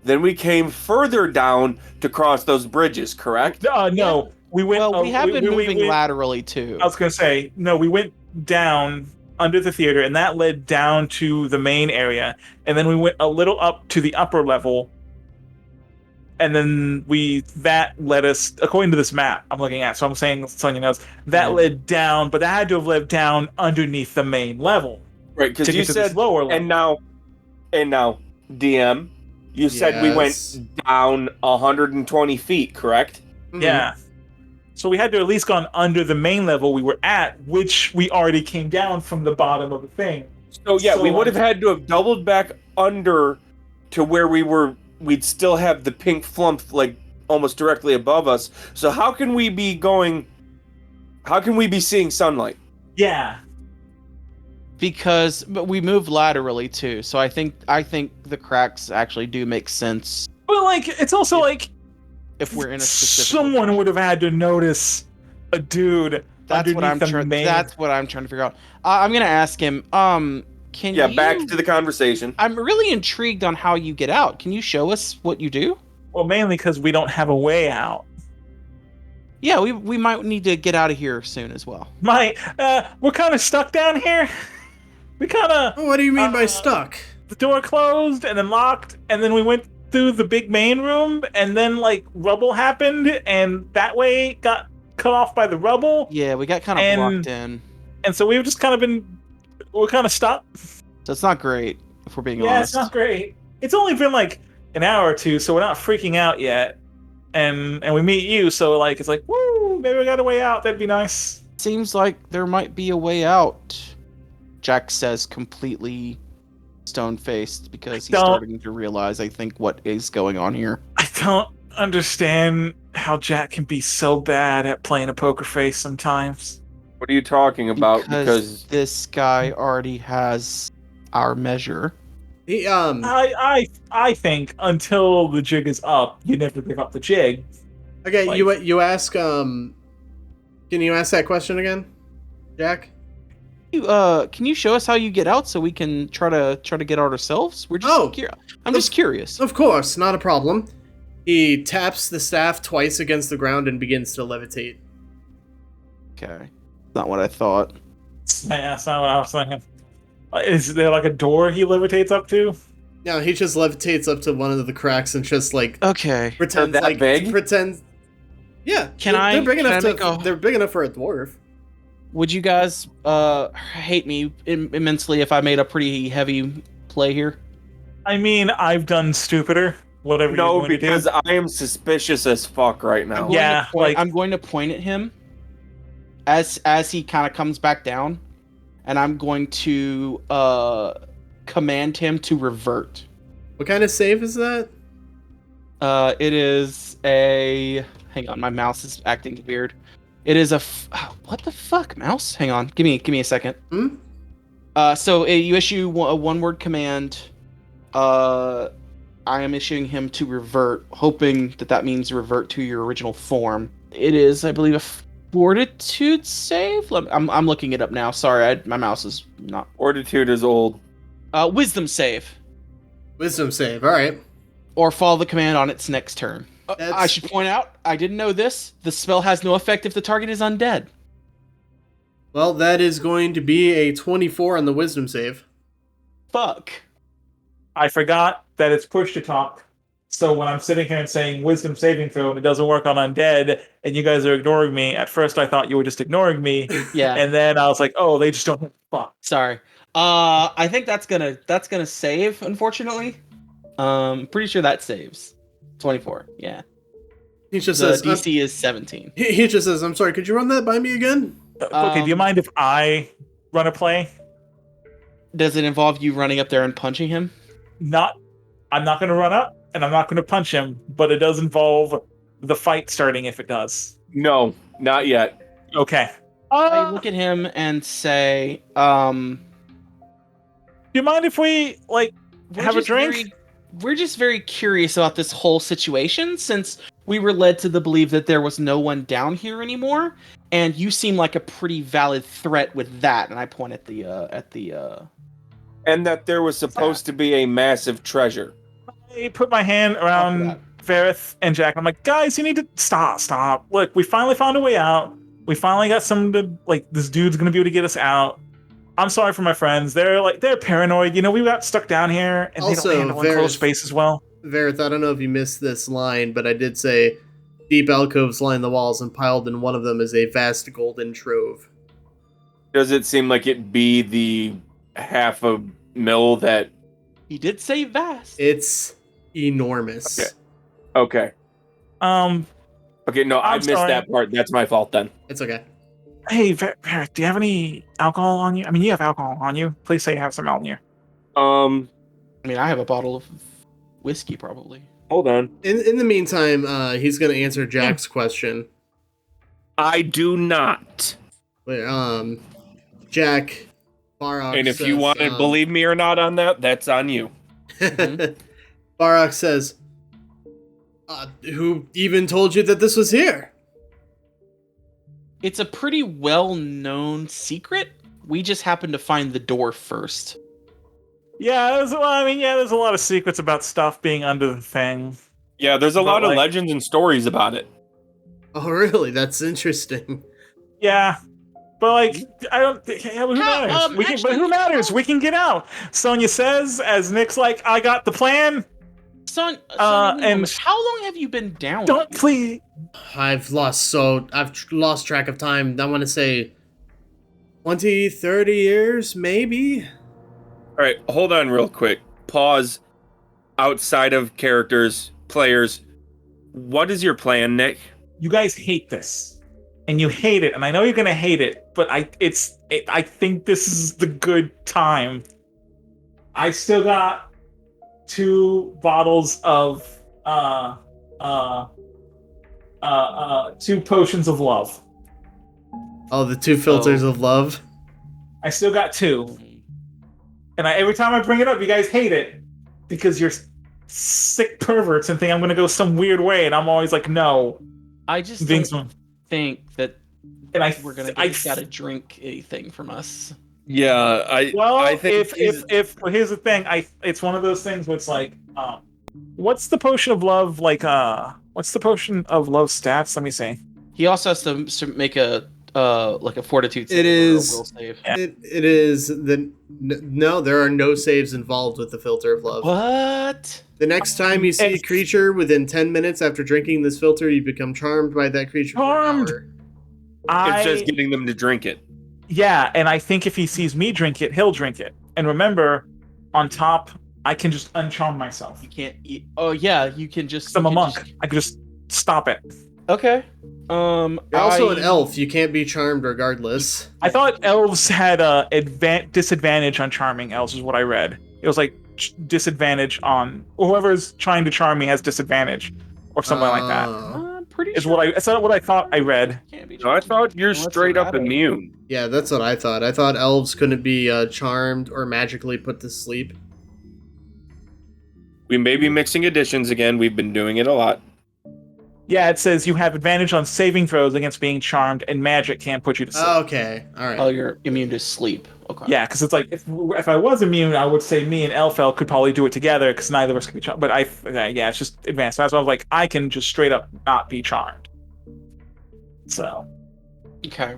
Then we came further down to cross those bridges, correct? No. We went. Well, we have been moving laterally too. I was gonna say no. We went down under the theater, and that led down to the main area, and then we went a little up to the upper level, and then that led us, according to this map I'm looking at. So I'm saying Sonia knows that led down, but that had to have led down underneath the main level, right? Because you said lower level. And now, DM, you said we went down 120 feet, correct? Mm-hmm. Yeah. So we had to at least gone under the main level we were at, which we already came down from the bottom of the thing. So we would have had to have doubled back under to where we were. We'd still have the pink flump like almost directly above us. So how can we be seeing sunlight? Yeah. But we move laterally too, so I think the cracks actually do make sense But like, it's also like if we're in a specific. someone would have had to notice a dude. That's what I'm trying. That's what I'm trying to figure out. I'm gonna ask him. Can you? Back to the conversation. I'm really intrigued on how you get out. Can you show us what you do? Well, mainly because we don't have a way out. Yeah, we might need to get out of here soon as well. We're kind of stuck down here. We kind of. Oh, what do you mean by stuck? The door closed and then locked, and then we went through the big main room, and then like rubble happened, and that way got cut off by the rubble. Yeah, we got kind of blocked in, and so we've just we're kind of stuck. So it's not great if we're being honest. Yeah, it's not great. It's only been like an hour or two, so we're not freaking out yet. And we meet you, so like it's like, woo, maybe we got a way out. That'd be nice. Seems like there might be a way out. Jack says, completely stone-faced, because he's starting to realize, I think, what is going on here. I don't understand how Jack can be so bad at playing a poker face sometimes. What are you talking about? Because this guy already has our measure. He, I think until the jig is up, you never give up the jig. Okay, Like- you ask. Can you ask that question again, Jack? Can you show us how you get out so we can try to get out ourselves? We're just I'm just curious. Of course, not a problem. He taps the staff twice against the ground and begins to levitate. Okay. Not what I thought. Yeah, that's not what I was thinking. Is there like a door he levitates up to? No, he just levitates up to one of the cracks and just like Okay. pretends They're that like big? pretends. Yeah, Can they're big enough I make a- they're big enough for a dwarf. Would you guys hate me immensely if I made a pretty heavy play here? I mean, I've done stupider. Whatever. No, you because I am suspicious as fuck right now. I'm going to point at him as he kind of comes back down, and I'm going to command him to revert. What kind of save is that? It is a. Hang on, my mouse is acting weird. It is a. What the fuck, mouse? Hang on, give me a second. So you issue a one-word command. I am issuing him to revert, hoping that means revert to your original form. It is, I believe, a fortitude save. I'm looking it up now. Sorry, my mouse is not. Fortitude is old. Wisdom save. Wisdom save. All right. Or follow the command on its next turn. That's- I should point out, I didn't know this. The spell has no effect if the target is undead. Well, that is going to be a 24 on the wisdom save. Fuck. I forgot that it's push to talk. So when I'm sitting here and saying wisdom saving throw and it doesn't work on undead, and you guys are ignoring me, at first I thought you were just ignoring me. Yeah. And then I was like, oh, they just don't have fuck. Sorry. I think that's gonna save, unfortunately. Pretty sure that saves. 24. Yeah. He just The says DC is 17. he just says, "I'm sorry, could you run that by me again?" Okay, do you mind if I run a play? Does it involve you running up there and punching him? I'm not going to run up, and I'm not going to punch him, but it does involve the fight starting if it does. No, not yet. Okay. I look at him and say, do you mind if we, like, have a drink? We're just very curious about this whole situation, since we were led to the belief that there was no one down here anymore, and you seem like a pretty valid threat with that. And I point at the And that there was supposed to be a massive treasure. I put my hand around Varroth and Jack. I'm like, guys, you need to stop. Look, we finally found a way out. We finally got this dude's gonna be able to get us out. I'm sorry for my friends. They're paranoid. You know, we got stuck down here, and Also, they don't handle enclosed space as well. Varroth, I don't know if you missed this line, but I did say deep alcoves line the walls, and piled in one of them is a vast golden trove. Does it seem like it be the half a mil that... He did say vast. It's enormous. Okay. Okay, no, I I'm missed sorry. that part. That's my fault then. It's okay. Hey, Varroth, do you have any alcohol on you? I mean, you have alcohol on you. Please say you have some on you. I mean, I have a bottle of whiskey, probably. Hold on. In the meantime, he's gonna answer Jack's question. I do not. Where, Jack, Varroth And if says, you want to believe me or not on that, that's on you. Varroth says, who even told you that this was here? It's a pretty well-known secret. We just happened to find the door first. Yeah, there's a lot of secrets about stuff being under the thing. Yeah, there's a But, lot of like- legends and stories about it. Oh, really? That's interesting. Yeah. But like, I don't. Yeah, but who matters? Who matters? We can get out. Sonia says, as Nick's like, "I got the plan." Son, and- how long have you been down? Don't please. I've lost track of time. I want to say 20, 30 years, maybe? All right, hold on real quick. Pause. Outside of characters, players, what is your plan, Nick? You guys hate this, and you hate it, and I know you're gonna hate it, but I think this is the good time. I still got 2 bottles of 2 potions of love. Oh, the 2 filters of love? I still got 2. And every time I bring it up, you guys hate it because you're sick perverts and think I'm gonna go some weird way, and I'm always like, no. I just Being don't think that we're gonna gotta drink anything from us. Yeah, I think if here's the thing, it's one of those things where it's like, what's the potion of love like? What's the potion of love stats? Let me see. He also has to make a fortitude save. It is. Or a will save. It is no, there are no saves involved with the filter of love. What? The next time you see a creature within 10 minutes after drinking this filter, you become charmed by that creature Charmed. for an hour. it's just getting them to drink it. Yeah, and I think if he sees me drink it, he'll drink it. And remember, on top, I can just uncharm myself. You can't eat. Oh yeah, you can just. 'Cause I'm a you can monk. just- I can just stop it. Okay. You're also an elf. You can't be charmed regardless. I thought elves had a disadvantage on charming elves, is what I read. It was like disadvantage on whoever's trying to charm me has disadvantage, or something like that. I'm pretty Is sure. what I thought I read. Can't be No, I thought you're Unless straight they're up adult. immune. Yeah, that's what I thought. I thought elves couldn't be charmed or magically put to sleep. We may be mixing additions again. We've been doing it a lot. Yeah, it says you have advantage on saving throws against being charmed, and magic can't put you to sleep. Okay, all right. Oh, you're immune to sleep. Okay. Yeah, because it's like if I was immune, I would say me and Elfel could probably do it together because neither of us can be charmed. But yeah, it's just advanced. So that's why I was like, I can just straight up not be charmed. So Okay.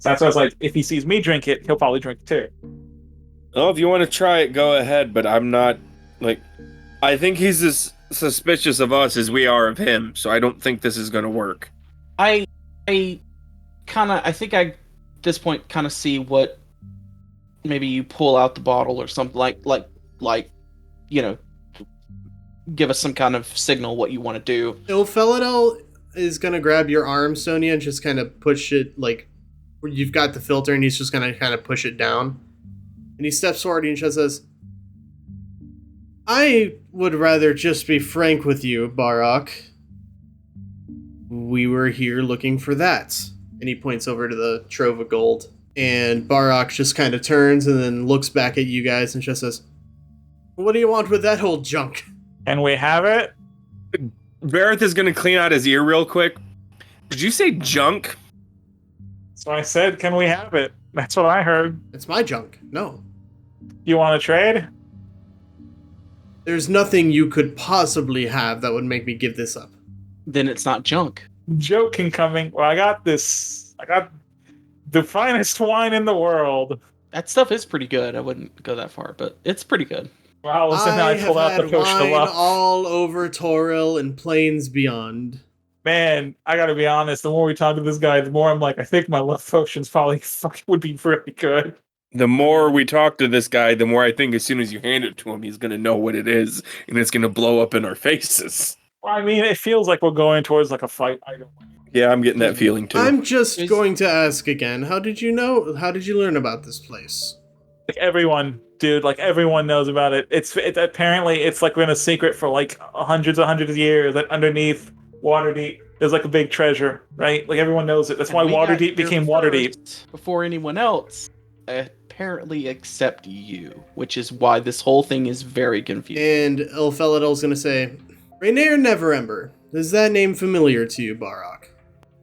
that's why I was like, if he sees me drink it, he'll probably drink it too. Oh, if you want to try it, go ahead. But I'm not I think he's as suspicious of us as we are of him. So I don't think this is going to work. I think I at this point kind of see what maybe you pull out the bottle or something like give us some kind of signal what you want to do. Ilphelodel is gonna grab your arm, Sonia, and just kind of push it where you've got the filter, and he's just gonna kind of push it down. And he steps forward and just says, "I would rather just be frank with you, Varroth. We were here looking for that." And he points over to the trove of gold. And Varroth just kind of turns and then looks back at you guys and just says, "What do you want with that old junk?" Can we have it? Varroth is going to clean out his ear real quick. Did you say junk? So I said, can we have it? That's what I heard. It's my junk. No. You want to trade? There's nothing you could possibly have that would make me give this up. Then it's not junk. Joke incoming. Well, I got this. I got the finest wine in the world. That stuff is pretty good. I wouldn't go that far, but it's pretty good. Wow, listen, I I have pulled out the had potion of wine love. all over Toril and plains beyond. Man, I gotta be honest, the more we talk to this guy, the more I'm like, I think my love potions probably fucking would be really good. The more we talk to this guy, the more I think as soon as you hand it to him, he's going to know what it is, and it's going to blow up in our faces. Well, I mean, it feels like we're going towards like a fight item. Yeah, I'm getting that feeling too. I'm just going to ask again, how did you learn about this place? Like everyone, dude, like everyone knows about it. It's apparently it's like been a secret for like hundreds of years that underneath Waterdeep there's like a big treasure, right? Like everyone knows it. That's why Waterdeep became Waterdeep. Before anyone else, apparently except you, which is why this whole thing is very confusing. And Ilphelodel's gonna say, Rainier Neverember, is that name familiar to you, Varroth?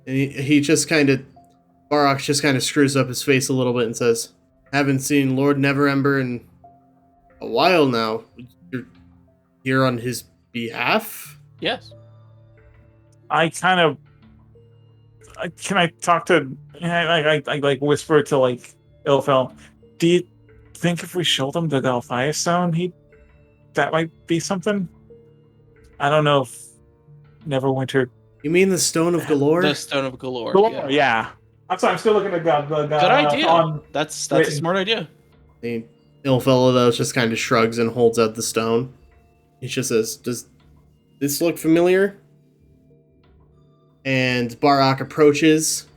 And he just kind of, Varroth just kind of screws up his face a little bit and says, haven't seen Lord Neverember in a while now. You're here on his behalf? Yes. I kind of can I talk to I like whisper to like Ilfel. Do you think if we showed him the Galfire Stone, that might be something? I don't know if Neverwinter. You mean the Stone of Galore? The Stone of Galore. Yeah. I'm sorry. I'm still looking at the good idea. That's a smart idea. Ilphelodel just kind of shrugs and holds out the stone. He just says, "Does this look familiar?" And Varroth approaches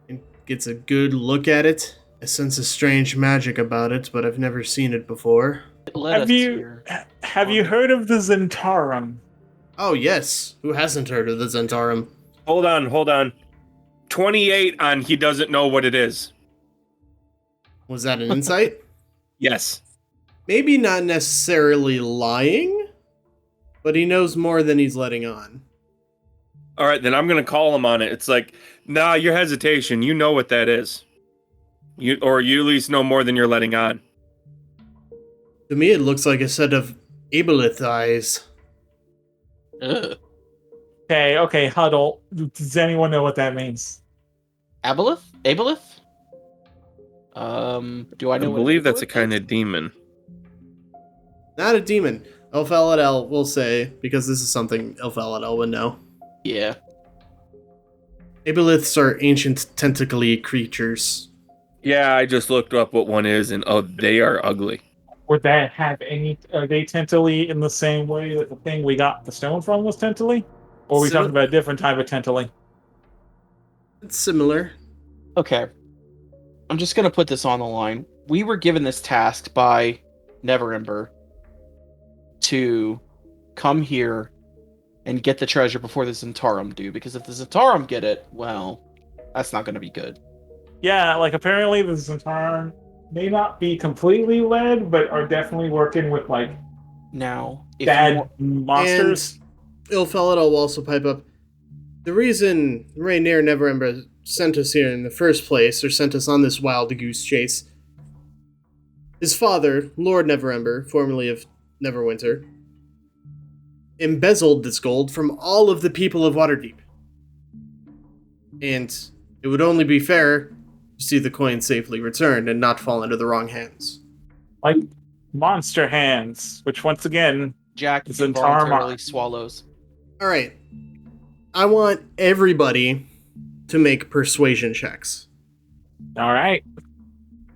and gets a good look at it. I sense a strange magic about it, but I've never seen it before. Have you heard of the Zentarum? Oh, yes. Who hasn't heard of the Zentarum? Hold on. 28 on he doesn't know what it is. Was that an insight? Yes. Maybe not necessarily lying, but he knows more than he's letting on. All right, then I'm going to call him on it. It's like, nah, your hesitation. You know what that is. You at least know more than you're letting on. To me, it looks like a set of Aboleth eyes. Ugh. Okay, huddle. Does anyone know what that means? Aboleth? Do I know? I believe that's a kind of demon. Not a demon. Ilphelodel will say, because this is something Ilphelodel would know. Yeah. Aboleths are ancient tentacly creatures. Yeah, I just looked up what one is, and they are ugly. Would that have are they tentally in the same way that the thing we got the stone from was tentally? Or are we talking about a different type of tentally? It's similar. Okay. I'm just going to put this on the line. We were given this task by Neverember to come here and get the treasure before the Zentarum do, because if the Zentarum get it, well, that's not going to be good. Yeah, like apparently the Zentarum may not be completely led, but are definitely working with like now bad monsters. And Ilphelodel will also pipe up. The reason Rainier Neverember sent us here in the first place, or sent us on this wild goose chase, his father, Lord Neverember, formerly of Neverwinter, embezzled this gold from all of the people of Waterdeep. And it would only be fair to see the coin safely returned and not fall into the wrong hands. Like monster hands, which once again, Jack Zentarum involuntarily swallows. Alright. I want everybody to make persuasion checks. Alright.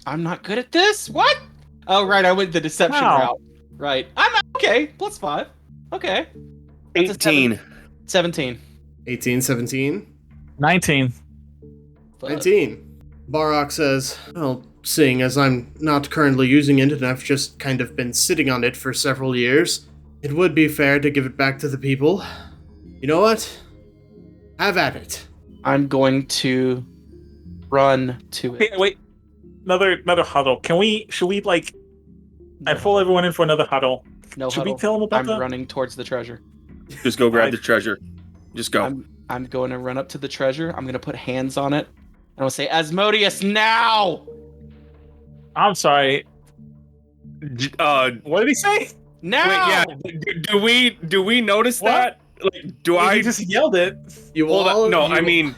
I'm not good at this? What? Oh, right, I went the deception route. Right. I'm okay, +5. Okay. That's 18. 17. 18, 17. 19. 19. Varroth says, well, seeing as I'm not currently using it and I've just kind of been sitting on it for several years, it would be fair to give it back to the people. You know what? Have at it. I'm going to run to it. Okay, wait. Another huddle. Should we like I pull everyone in for another huddle. No Should huddle. we tell them about I'm that? running towards the treasure. Just go grab the treasure. Just go. I'm going to run up to the treasure. I'm going to put hands on it. And I'll say, Asmodeus, now! I'm sorry. What did he say? Now! Wait, yeah. Do we notice What? that? Like, He just yelled it. I mean,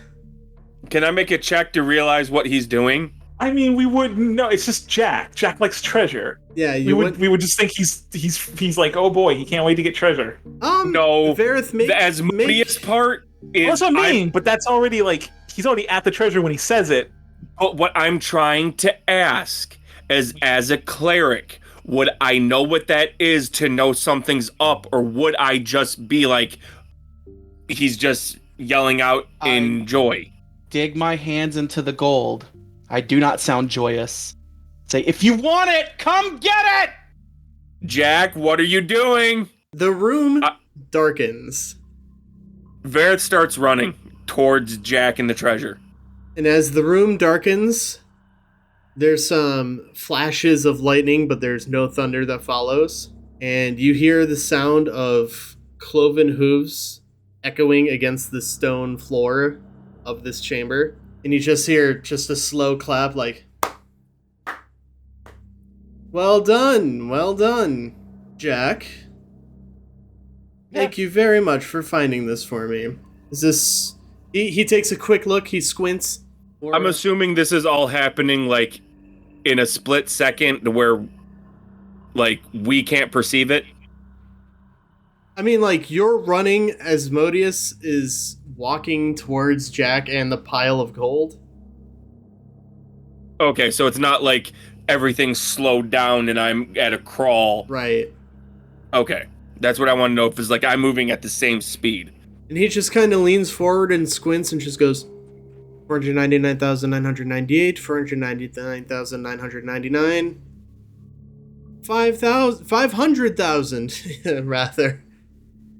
can I make a check to realize what he's doing? I mean, we wouldn't know. It's just Jack. Jack likes treasure. Yeah, we would just think he's like, oh boy, he can't wait to get treasure. No, Varroth the Asmodeus part is. That's what I mean. But that's already like he's already at the treasure when he says it. But what I'm trying to ask is, as a cleric, would I know what that is to know something's up, or would I just be like, he's just yelling out in joy? Dig my hands into the gold. I do not sound joyous. Say, if you want it, come get it! Jack, what are you doing? The room darkens. Varroth starts running towards Jack and the treasure. And as the room darkens, there's some flashes of lightning, but there's no thunder that follows. And you hear the sound of cloven hooves echoing against the stone floor of this chamber. And you just hear just a slow clap like, well done, Jack. Thank you very much for finding this for me. Is this... He takes a quick look, he squints. I'm assuming this is all happening, like, in a split second where, like, we can't perceive it. I mean, like, you're running as Modius is walking towards Jack and the pile of gold. Okay, so it's not like everything's slowed down and I'm at a crawl. Right. Okay, that's what I want to know, if it's like I'm moving at the same speed. And he just kind of leans forward and squints and just goes, 499,998, 499,999, 500,000, rather.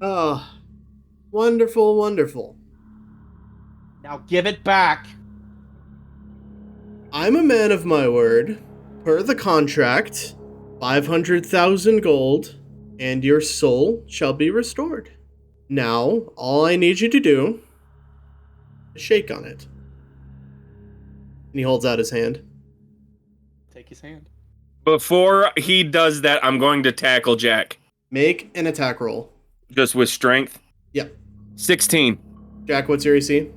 Oh, wonderful. Now give it back. I'm a man of my word. Per the contract, 500,000 gold, and your soul shall be restored. Now, all I need you to do is shake on it. And he holds out his hand. Take his hand. Before he does that, I'm going to tackle Jack. Make an attack roll. Just with strength? Yep. 16. Jack, what's your AC?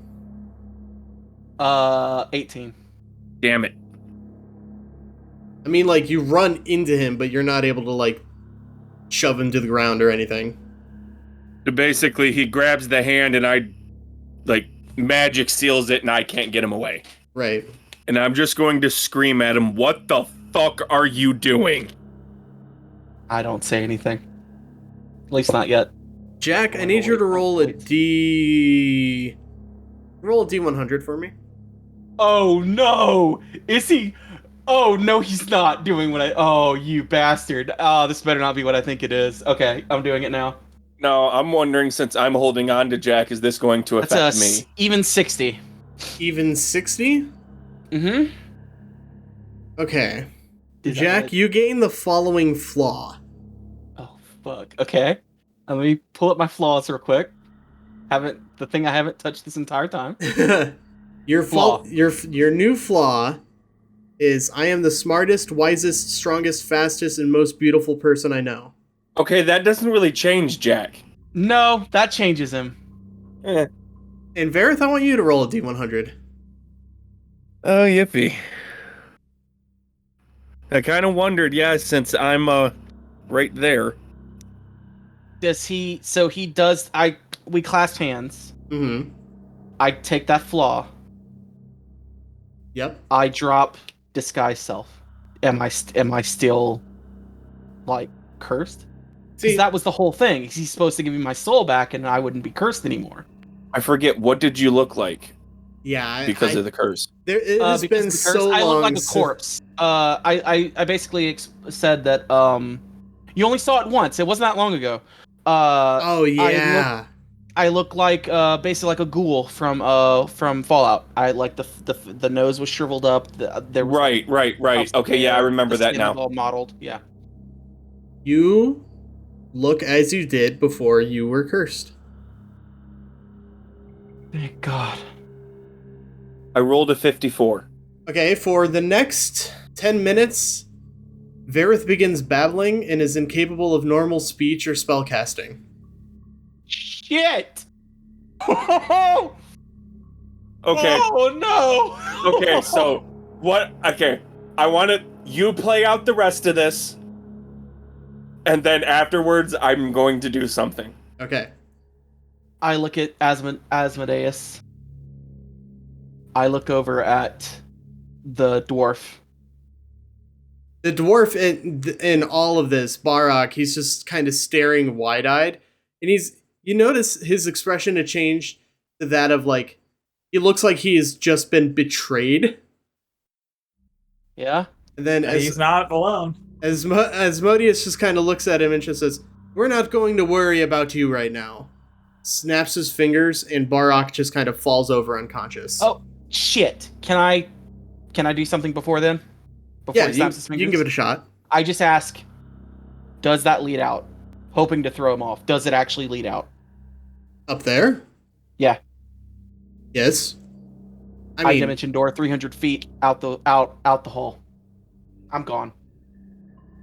18. Damn it. I mean, like, you run into him, but you're not able to, like, shove him to the ground or anything. So basically, he grabs the hand and I, like, magic seals it and I can't get him away. Right. And I'm just going to scream at him, what the fuck are you doing? I don't say anything. At least not yet. Jack, I need you to roll a Roll a D100 for me. Oh no! Is he? Oh no, he's not doing what I. Oh, you bastard! Oh, this better not be what I think it is. Okay, I'm doing it now. No, I'm wondering, since I'm holding on to Jack, is this going to affect me? Even 60. Even 60? Mm-hmm. Okay. Jack, you gain the following flaw. Oh fuck. Okay. Let me pull up my flaws real quick. The thing I haven't touched this entire time. Your Flaw. Your new flaw is I am the smartest, wisest, strongest, fastest, and most beautiful person I know. Okay, that doesn't really change Jack. No, that changes him. Eh. And Varroth, I want you to roll a D100. Oh, yippee. I kind of wondered, since I'm right there. Does he? So he does. We clasp hands. Mm-hmm. I take that flaw. Yep. I drop disguise self. Am I still like cursed? Because that was the whole thing. He's supposed to give me my soul back, and I wouldn't be cursed anymore. I forget, what did you look like? Yeah, because of the curse. It has been so long. I look like a corpse. I basically said that you only saw it once. It wasn't that long ago. Oh yeah. I look like basically like a ghoul from Fallout. I like the nose was shriveled up. There was right. Okay, yeah, I remember that now. All mottled. Yeah. You look as you did before you were cursed. Thank God. I rolled a 54. Okay, for the next 10 minutes, Varroth begins babbling and is incapable of normal speech or spellcasting. Shit! Okay. Oh no! Okay, so what? Okay, I want you play out the rest of this, and then afterwards, I'm going to do something. Okay. I look at Asmodeus. I look over at the dwarf. The dwarf in all of this, Barok, he's just kind of staring wide-eyed, and you notice his expression had changed to that of like, he looks like he has just been betrayed. Yeah? And then He's not alone. Asmodeus just kind of looks at him and just says, "We're not going to worry about you right now." Snaps his fingers, and Varroth just kind of falls over unconscious. Oh, shit. Can I do something before then? Before yeah, he snaps his fingers? you can give it a shot. I just ask, does that lead out? Hoping to throw him off. Does it actually lead out? Up there? Yeah. Yes. High dimension door, 300 feet out the hall. I'm gone.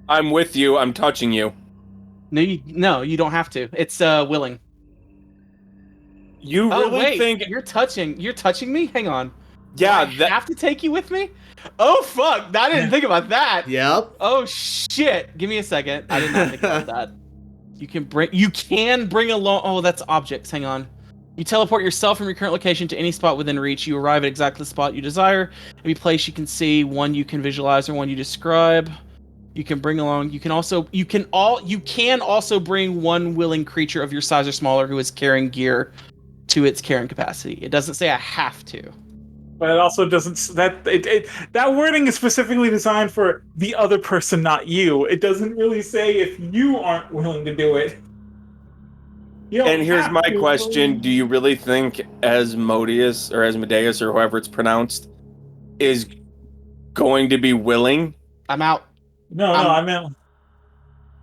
I'm with you. I'm touching you. No, you don't have to. It's willing. You really think you're touching me? Hang on. Yeah, Do I have to take you with me? Oh fuck! I didn't think about that. Yep. Oh shit! Give me a second. I did not think about that. You can bring along. Oh, that's objects. Hang on. You teleport yourself from your current location to any spot within reach. You arrive at exactly the spot you desire. Every place you can see, one you can visualize, or one you describe. You can bring along. You can also bring one willing creature of your size or smaller who is carrying gear to its carrying capacity. It doesn't say I have to. But it also doesn't. That wording is specifically designed for the other person, not you. It doesn't really say if you aren't willing to do it. And here's my question: do you really think Asmodeus or Asmodeus or however it's pronounced is going to be willing? I'm out. No, I meant.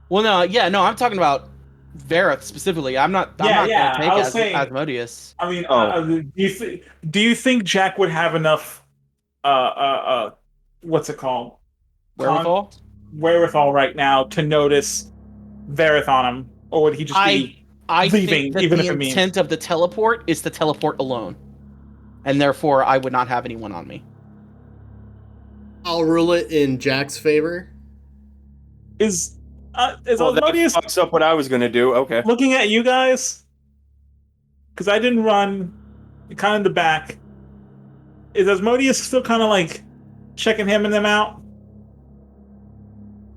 Well, I'm talking about Varroth specifically. I'm not going to take Asmodeus. I mean, do you think Jack would have enough? What's it called? Wherewithal right now to notice Varroth on him, or would he just be leaving? Think that even the if it means intent of the teleport is to teleport alone, and therefore I would not have anyone on me. I'll rule it in Jack's favor. Is Asmodeus fucks up what I was gonna do? Okay. Looking at you guys, because I didn't run, kind of in the back. Is Asmodeus still kind of like checking him and them out?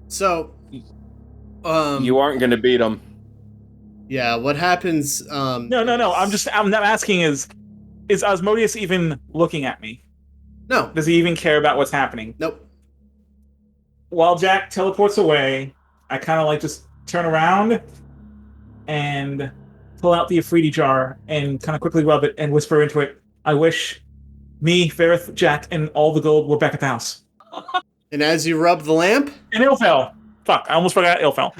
So, you aren't gonna beat him. Yeah. What happens? No. I'm not asking. Is Asmodeus even looking at me? No. Does he even care about what's happening? Nope. While Jack teleports away, I kind of like just turn around and pull out the Afridi jar and kind of quickly rub it and whisper into it, "I wish me, Varroth, Jack, and all the gold were back at the house." And as you rub the lamp... And Ilphel. Fuck, I almost forgot Ilphel.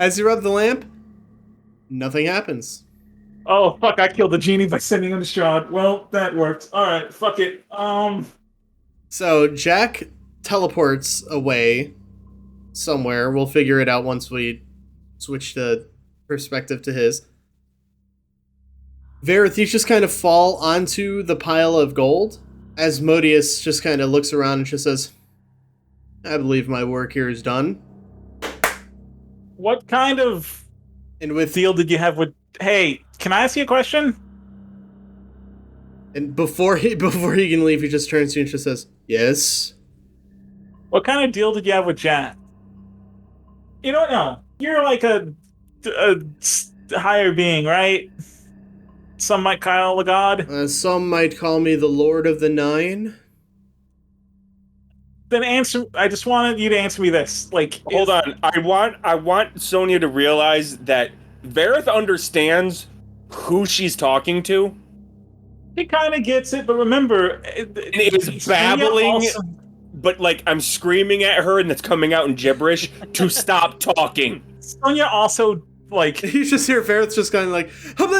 As you rub the lamp, nothing happens. Oh, fuck, I killed the genie by sending him to Strahd. Well, that worked. Alright, fuck it. So, Jack teleports away somewhere. We'll figure it out once we switch the perspective to his. Varroth, you just kind of fall onto the pile of gold. Asmodeus just kind of looks around and just says, "I believe my work here is done." What kind of deal did you have with... Hey, can I ask you a question? And before he can leave, he just turns to you and just says, "Yes." What kind of deal did you have with Jack? You don't know. You're like a higher being, right? Some might call a god. Some might call me the Lord of the Nine. Then answer. I just wanted you to answer me this. Like, hold on. I want Sonia to realize that Varroth understands who she's talking to. He kind of gets it, but remember, it is babbling. But like I'm screaming at her, and it's coming out in gibberish to stop talking. Sonia also like you just hear Varroth just kind of like. And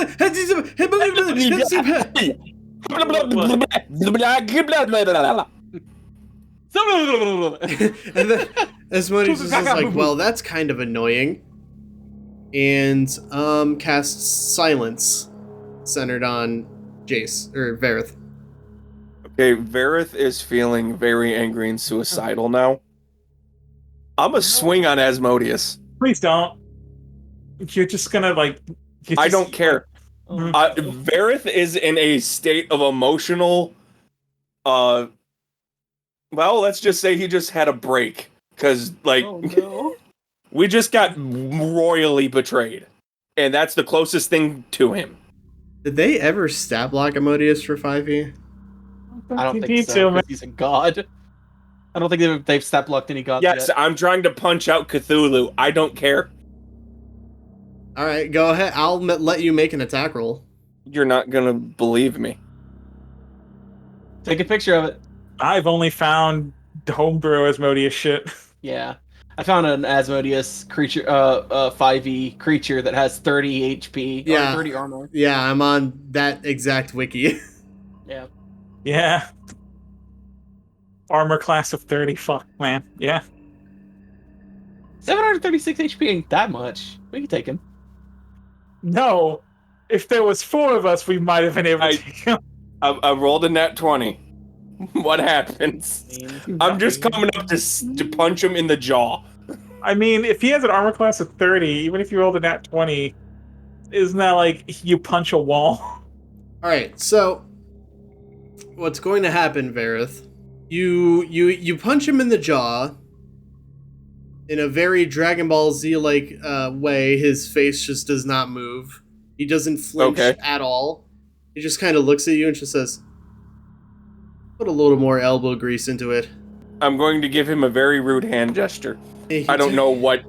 then Asmodeus is just like, "Well, that's kind of annoying," and casts silence, centered on Jace or Varroth. Okay, Varroth is feeling very angry and suicidal now. I'm gonna swing on Asmodeus. Please don't. You're just gonna like. I don't care. Varroth is in a state of emotional. Well, let's just say he just had a break because, like, we just got royally betrayed, and that's the closest thing to him. Did they ever stat block Asmodeus for 5e? I don't think so. Because he's a god. I don't think they've step lucked any gods Yes, yet. I'm trying to punch out Cthulhu. I don't care. All right, go ahead. I'll let you make an attack roll. You're not gonna believe me. Take a picture of it. I've only found homebrew Asmodeus shit. Yeah. I found an Asmodeus creature, 5e creature that has 30 HP, Yeah. or 30 armor. Yeah, I'm on that exact wiki. Yeah. Yeah. Armor class of 30. Fuck, man. Yeah. 736 HP ain't that much. We can take him. No. If there was 4 of us, we might have been able to take him. I rolled a nat 20. What happens? I'm just Nothing. coming up to punch him in the jaw. I mean, if he has an armor class of 30, even if you rolled a nat 20, isn't that like you punch a wall? All right, so what's going to happen, Varroth? You punch him in the jaw. In a very Dragon Ball Z-like way, his face just does not move. He doesn't flinch at all. He just kind of looks at you and just says, "Put a little more elbow grease into it." I'm going to give him a very rude hand gesture. I don't know what.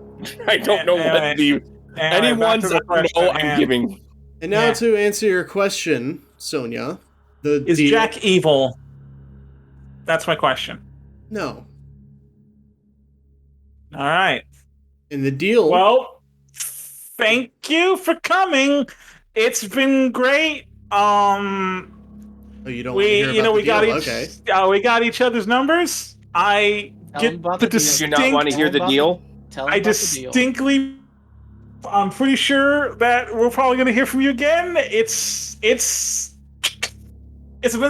I don't know what the anyone's. I'm giving. And now to answer your question, Sonia, is Jack evil? That's my question. No. All right. And the deal. Well, thank you for coming. It's been great. Oh, you don't want to hear about the deal? We got each other's numbers. I get the distinct. Do you not want to hear the deal? I distinctly. I'm pretty sure that we're probably going to hear from you again. It's been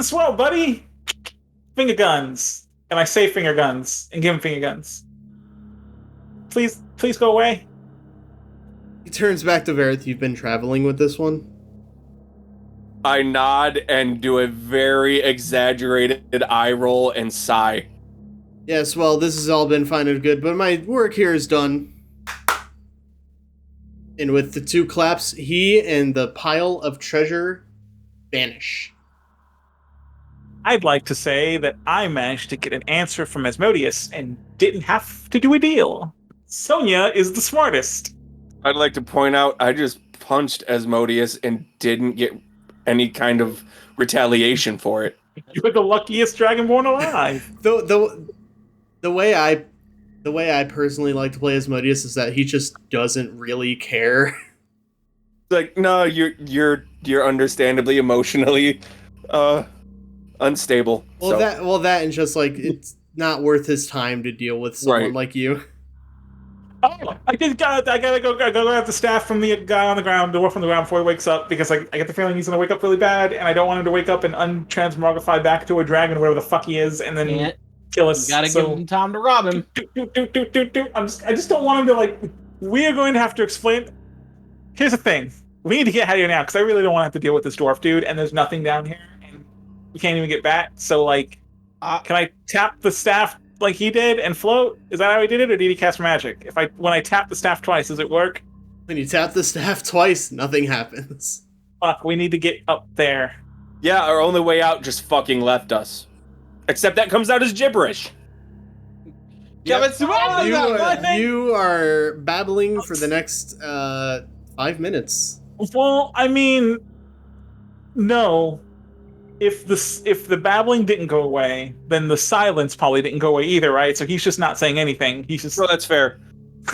swell, buddy. Finger guns, and I say finger guns, and give him finger guns. Please go away. He turns back to Varroth. You've been traveling with this one? I nod and do a very exaggerated eye roll and sigh. Yes, well, this has all been fine and good, but my work here is done. And with the 2 claps, he and the pile of treasure vanish. I'd like to say that I managed to get an answer from Asmodeus and didn't have to do a deal. Sonia is the smartest. I'd like to point out I just punched Asmodeus and didn't get any kind of retaliation for it. You're the luckiest dragonborn alive. The way I personally like to play Asmodeus is that he just doesn't really care. Like, no, you're understandably emotionally unstable. Well, that and just like it's not worth his time to deal with someone like you. Oh, I gotta go grab the staff from the guy on the ground, the dwarf on the ground before he wakes up, because I get the feeling he's gonna wake up really bad, and I don't want him to wake up and untransmogrify back to a dragon, whatever the fuck he is, and then kill us. You gotta give him time to rob him. I just don't want him to, like, we are going to have to explain. Here's the thing. We need to get out of here now, because I really don't want to have to deal with this dwarf dude, and there's nothing down here, and we can't even get back, so, like, can I tap the staff like he did and float? Is that how he did it, or did he cast magic? When I tap the staff twice, does it work? When you tap the staff twice, nothing happens. Fuck, we need to get up there. Yeah, our only way out just fucking left us. Except that comes out as gibberish. Yep. You are babbling for the next 5 minutes. Well, I mean, no. If the babbling didn't go away, then the silence probably didn't go away either, right? So he's just not saying anything. He's just. No, that's fair.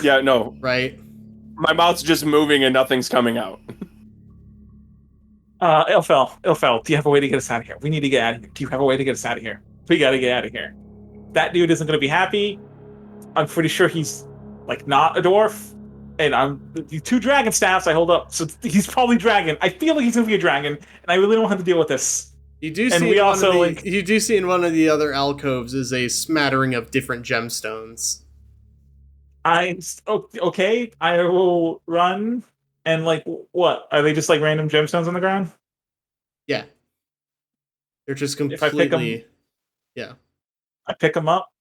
Yeah, no. Right. My mouth's just moving and nothing's coming out. Ilphel, do you have a way to get us out of here? We need to get out of here. Do you have a way to get us out of here? We gotta get out of here. That dude isn't gonna be happy. I'm pretty sure he's, like, not a dwarf. And the 2 dragon staffs I hold up, so he's probably dragon. I feel like he's gonna be a dragon, and I really don't have to deal with this. You do see in one of the other alcoves is a smattering of different gemstones. Okay, I will run, and, like, what? Are they just, like, random gemstones on the ground? Yeah. They're just completely... If I pick them, yeah. I pick them up.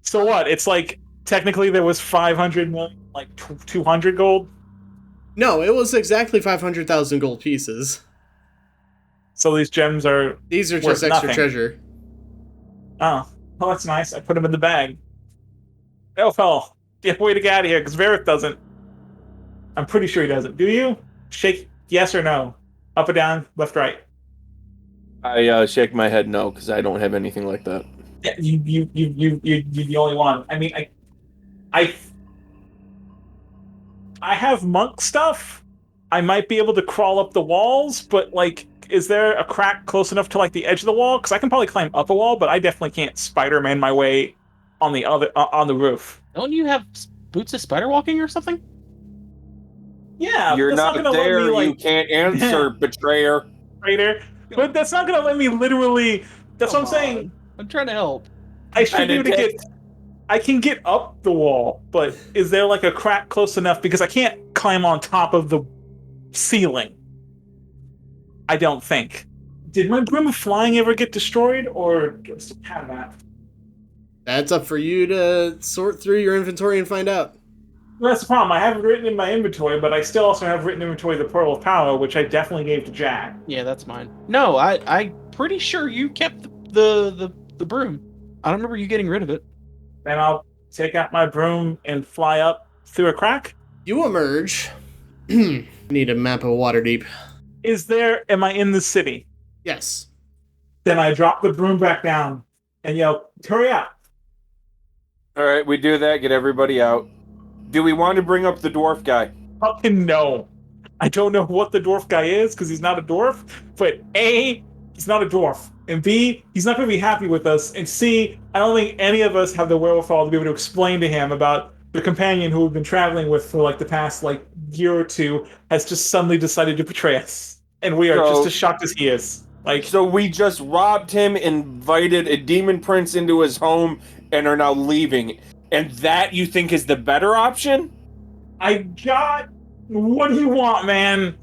So what? It's like, technically there was 500 million, like 200 gold? No, it was exactly 500,000 gold pieces. So these gems are... These are just extra treasure. Oh. Oh, that's nice. I put him in the bag. Elfhell, do you have a way to get out of here? Because Varroth doesn't. I'm pretty sure he doesn't. Do you? Shake yes or no. Up or down, left, right. I shake my head no because I don't have anything like that. Yeah, you're the only one. I mean, I have monk stuff. I might be able to crawl up the walls, but like, is there a crack close enough to like the edge of the wall? Because I can probably climb up a wall, but I definitely can't Spider-Man my way on the on the roof. Don't you have boots of spider walking or something? Yeah, You're that's not gonna there. let me, like, You can't answer, betrayer. traitor. But that's not gonna let me literally. That's Come what I'm saying. on. I'm trying to help. I should And be able to it get. I can get up the wall, but is there like a crack close enough? Because I can't climb on top of the ceiling. I don't think. Did my broom of flying ever get destroyed, or do I still have that? That's up for you to sort through your inventory and find out. Well, that's the problem. I have it written in my inventory, but I still also have written in inventory the Pearl of Power, which I definitely gave to Jack. Yeah, that's mine. No, I'm pretty sure you kept the broom. I don't remember you getting rid of it. Then I'll take out my broom and fly up through a crack. You emerge. Need a map of Waterdeep. Am I in the city? Yes. Then I drop the broom back down and yell, hurry up. All right, we do that. Get everybody out. Do we want to bring up the dwarf guy? Fucking no. I don't know what the dwarf guy is because he's not a dwarf, but A, he's not a dwarf. And B, he's not going to be happy with us. And C, I don't think any of us have the wherewithal to be able to explain to him about the companion who we've been traveling with for like the past like year or two has just suddenly decided to betray us. And we are just as shocked as he is. Like, So we just robbed him, invited a demon prince into his home, and are now leaving. And that you think is the better option? What do you want, man?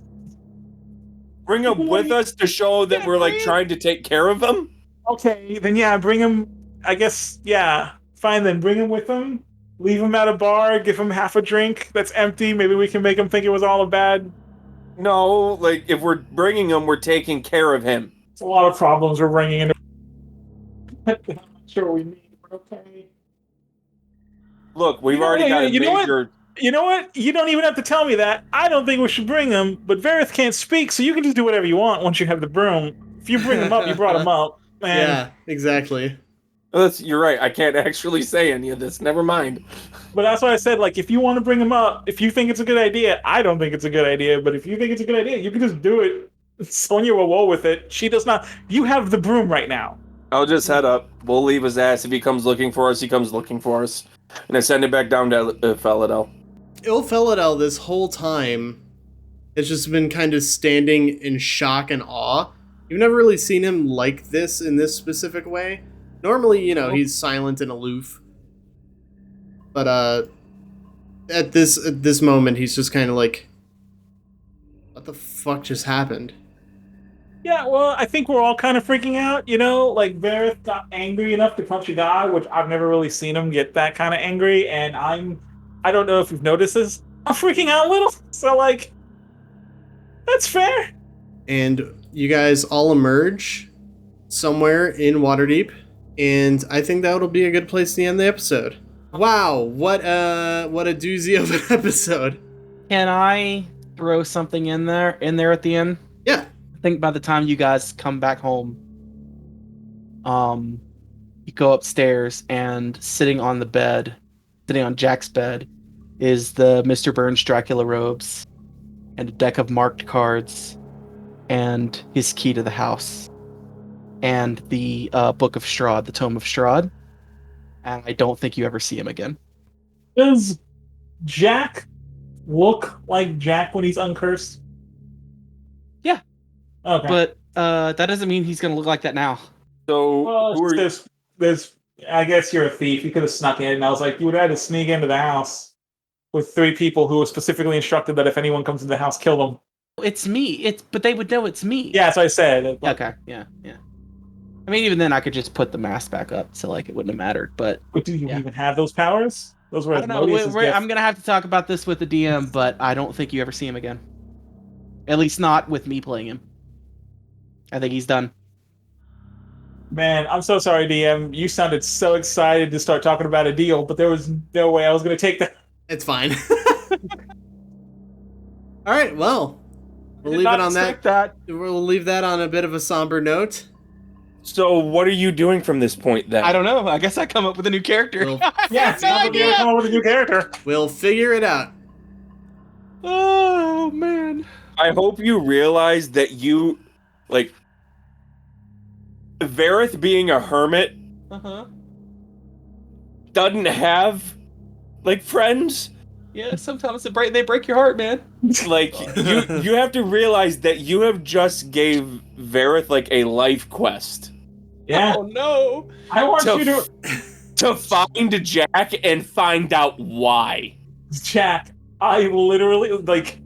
Bring him with us to show that we're like trying to take care of him? Okay, then yeah, bring him. I guess, yeah. Fine, then bring him with him. Leave him at a bar, give him half a drink that's empty. Maybe we can make him think it was all a bad. No, like if we're bringing him, we're taking care of him. It's a lot of problems we're bringing in. I'm not sure we need, but okay. Look, we've already got a major... You know what? You don't even have to tell me that. I don't think we should bring him, but Varroth can't speak, so you can just do whatever you want once you have the broom. If you bring him up, you brought him up. Man. Yeah, exactly. You're right. I can't actually say any of this. Never mind. But that's why I said, like, if you want to bring him up, if you think it's a good idea, I don't think it's a good idea, but if you think it's a good idea, you can just do it. Sonia will roll with it. She does not. You have the broom right now. I'll just head up. We'll leave his ass. If he comes looking for us, he comes looking for us. And I send it back down to Ilphelodel. Ilphelodel this whole time has just been kind of standing in shock and awe. You've never really seen him like this in this specific way. Normally, you know, he's silent and aloof. But at this moment, he's just kind of like, what the fuck just happened? Yeah, well, I think we're all kind of freaking out, you know? Like, Varroth got angry enough to punch a guy, which I've never really seen him get that kind of angry, and I don't know if you've noticed this, I'm freaking out a little, so, like, that's fair. And you guys all emerge somewhere in Waterdeep, and I think that'll be a good place to end the episode. Wow, what a doozy of an episode. Can I throw something in there at the end? Yeah. I think by the time you guys come back home, you go upstairs and sitting on Jack's bed, is the Mr. Burns Dracula robes and a deck of marked cards and his key to the house and the Book of Strahd, the Tome of Strahd. And I don't think you ever see him again. Does Jack look like Jack when he's uncursed? Yeah. Okay. But that doesn't mean he's going to look like that now. So, Well, who are you? there's, I guess you're a thief. You could have snuck in, and I was like, you would have had to sneak into the house with 3 people who were specifically instructed that if anyone comes into the house, kill them. It's me. But they would know it's me. Yeah, that's what I said. Okay. Yeah. I mean, even then, I could just put the mask back up, so like it wouldn't have mattered. But do you even have those powers? Those were I don't know. I'm gonna have to talk about this with the DM, but I don't think you ever see him again. At least not with me playing him. I think he's done. Man, I'm so sorry, DM. You sounded so excited to start talking about a deal, but there was no way I was going to take that. It's fine. All right, well, we'll Did leave not it on that. expect that. We'll leave that on a bit of a somber note. So what are you doing from this point then? I don't know. I guess I come up with a new character. Well, Yeah, no sounds like you're idea. coming up with a new character. We'll figure it out. Oh man. I hope you realize that you, like, Varroth being a hermit Uh-huh. doesn't have, like, friends. Yeah, sometimes they break your heart, man. Like, you have to realize that you have just gave Varroth, like, a life quest Yeah, Oh no. I want to, you to. to find Jack and find out why. Jack, I literally, like,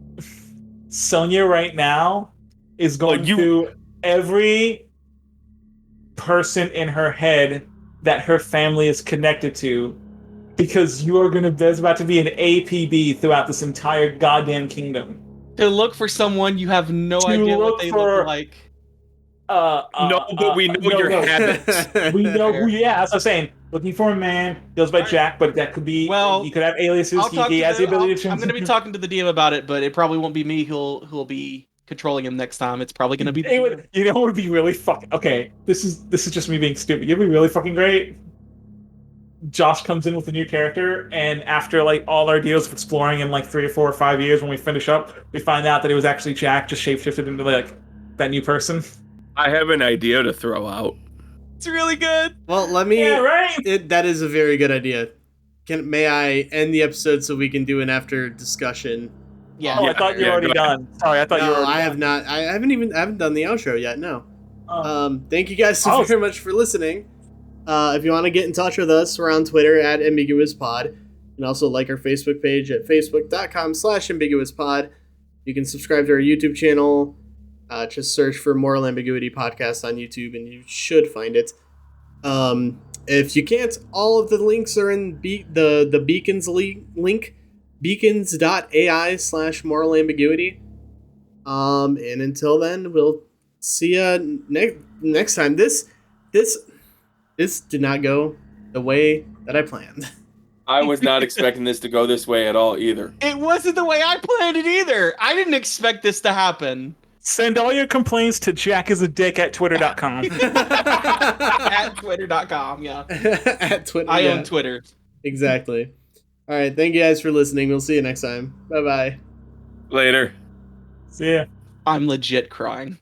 Sonia right now is going through every person in her head that her family is connected to, because there's about to be an APB throughout this entire goddamn kingdom. To look for someone you have no To idea look what they for- look like. No, but we know your habits. We know who. Yeah, that's what I'm saying. Looking for a man goes by Jack, but that could be. Well, he could have aliases. I'll talk He to has the ability to. I'm going to be talking to the DM about it, but it probably won't be me who'll be controlling him next time. It's probably going to be the DM. You know what would be really fucking okay? This is just me being stupid. It'd be really fucking great. Josh comes in with a new character, and after like all our deals of exploring in like 3 or 4 or 5 years, when we finish up, we find out that it was actually Jack just shapeshifted into like that new person. I have an idea to throw out. It's really good. Well, let me. Yeah, right. That is a very good idea. May I end the episode so we can do an after discussion? Yeah. Oh, I thought you were already done. Sorry, I thought you were. No, Already I done. have not. I haven't done the outro yet. No. Oh. Thank you guys so very much for listening. If you want to get in touch with us, we're on Twitter at ambiguouspod, and also like our Facebook page at facebook.com/ambiguouspod. You can subscribe to our YouTube channel. Just search for Moral Ambiguity Podcast on YouTube, and you should find it. If you can't, all of the links are in the Beacons link, beacons.ai/moral ambiguity. And until then, we'll see you next time. This did not go the way that I planned. I was not expecting this to go this way at all either. It wasn't the way I planned it either. I didn't expect this to happen. Send all your complaints to jackisadick@twitter.com. At twitter.com, yeah. At Twitter. I yeah. own Twitter. Exactly. All right. Thank you guys for listening. We'll see you next time. Bye-bye. Later. See ya. I'm legit crying.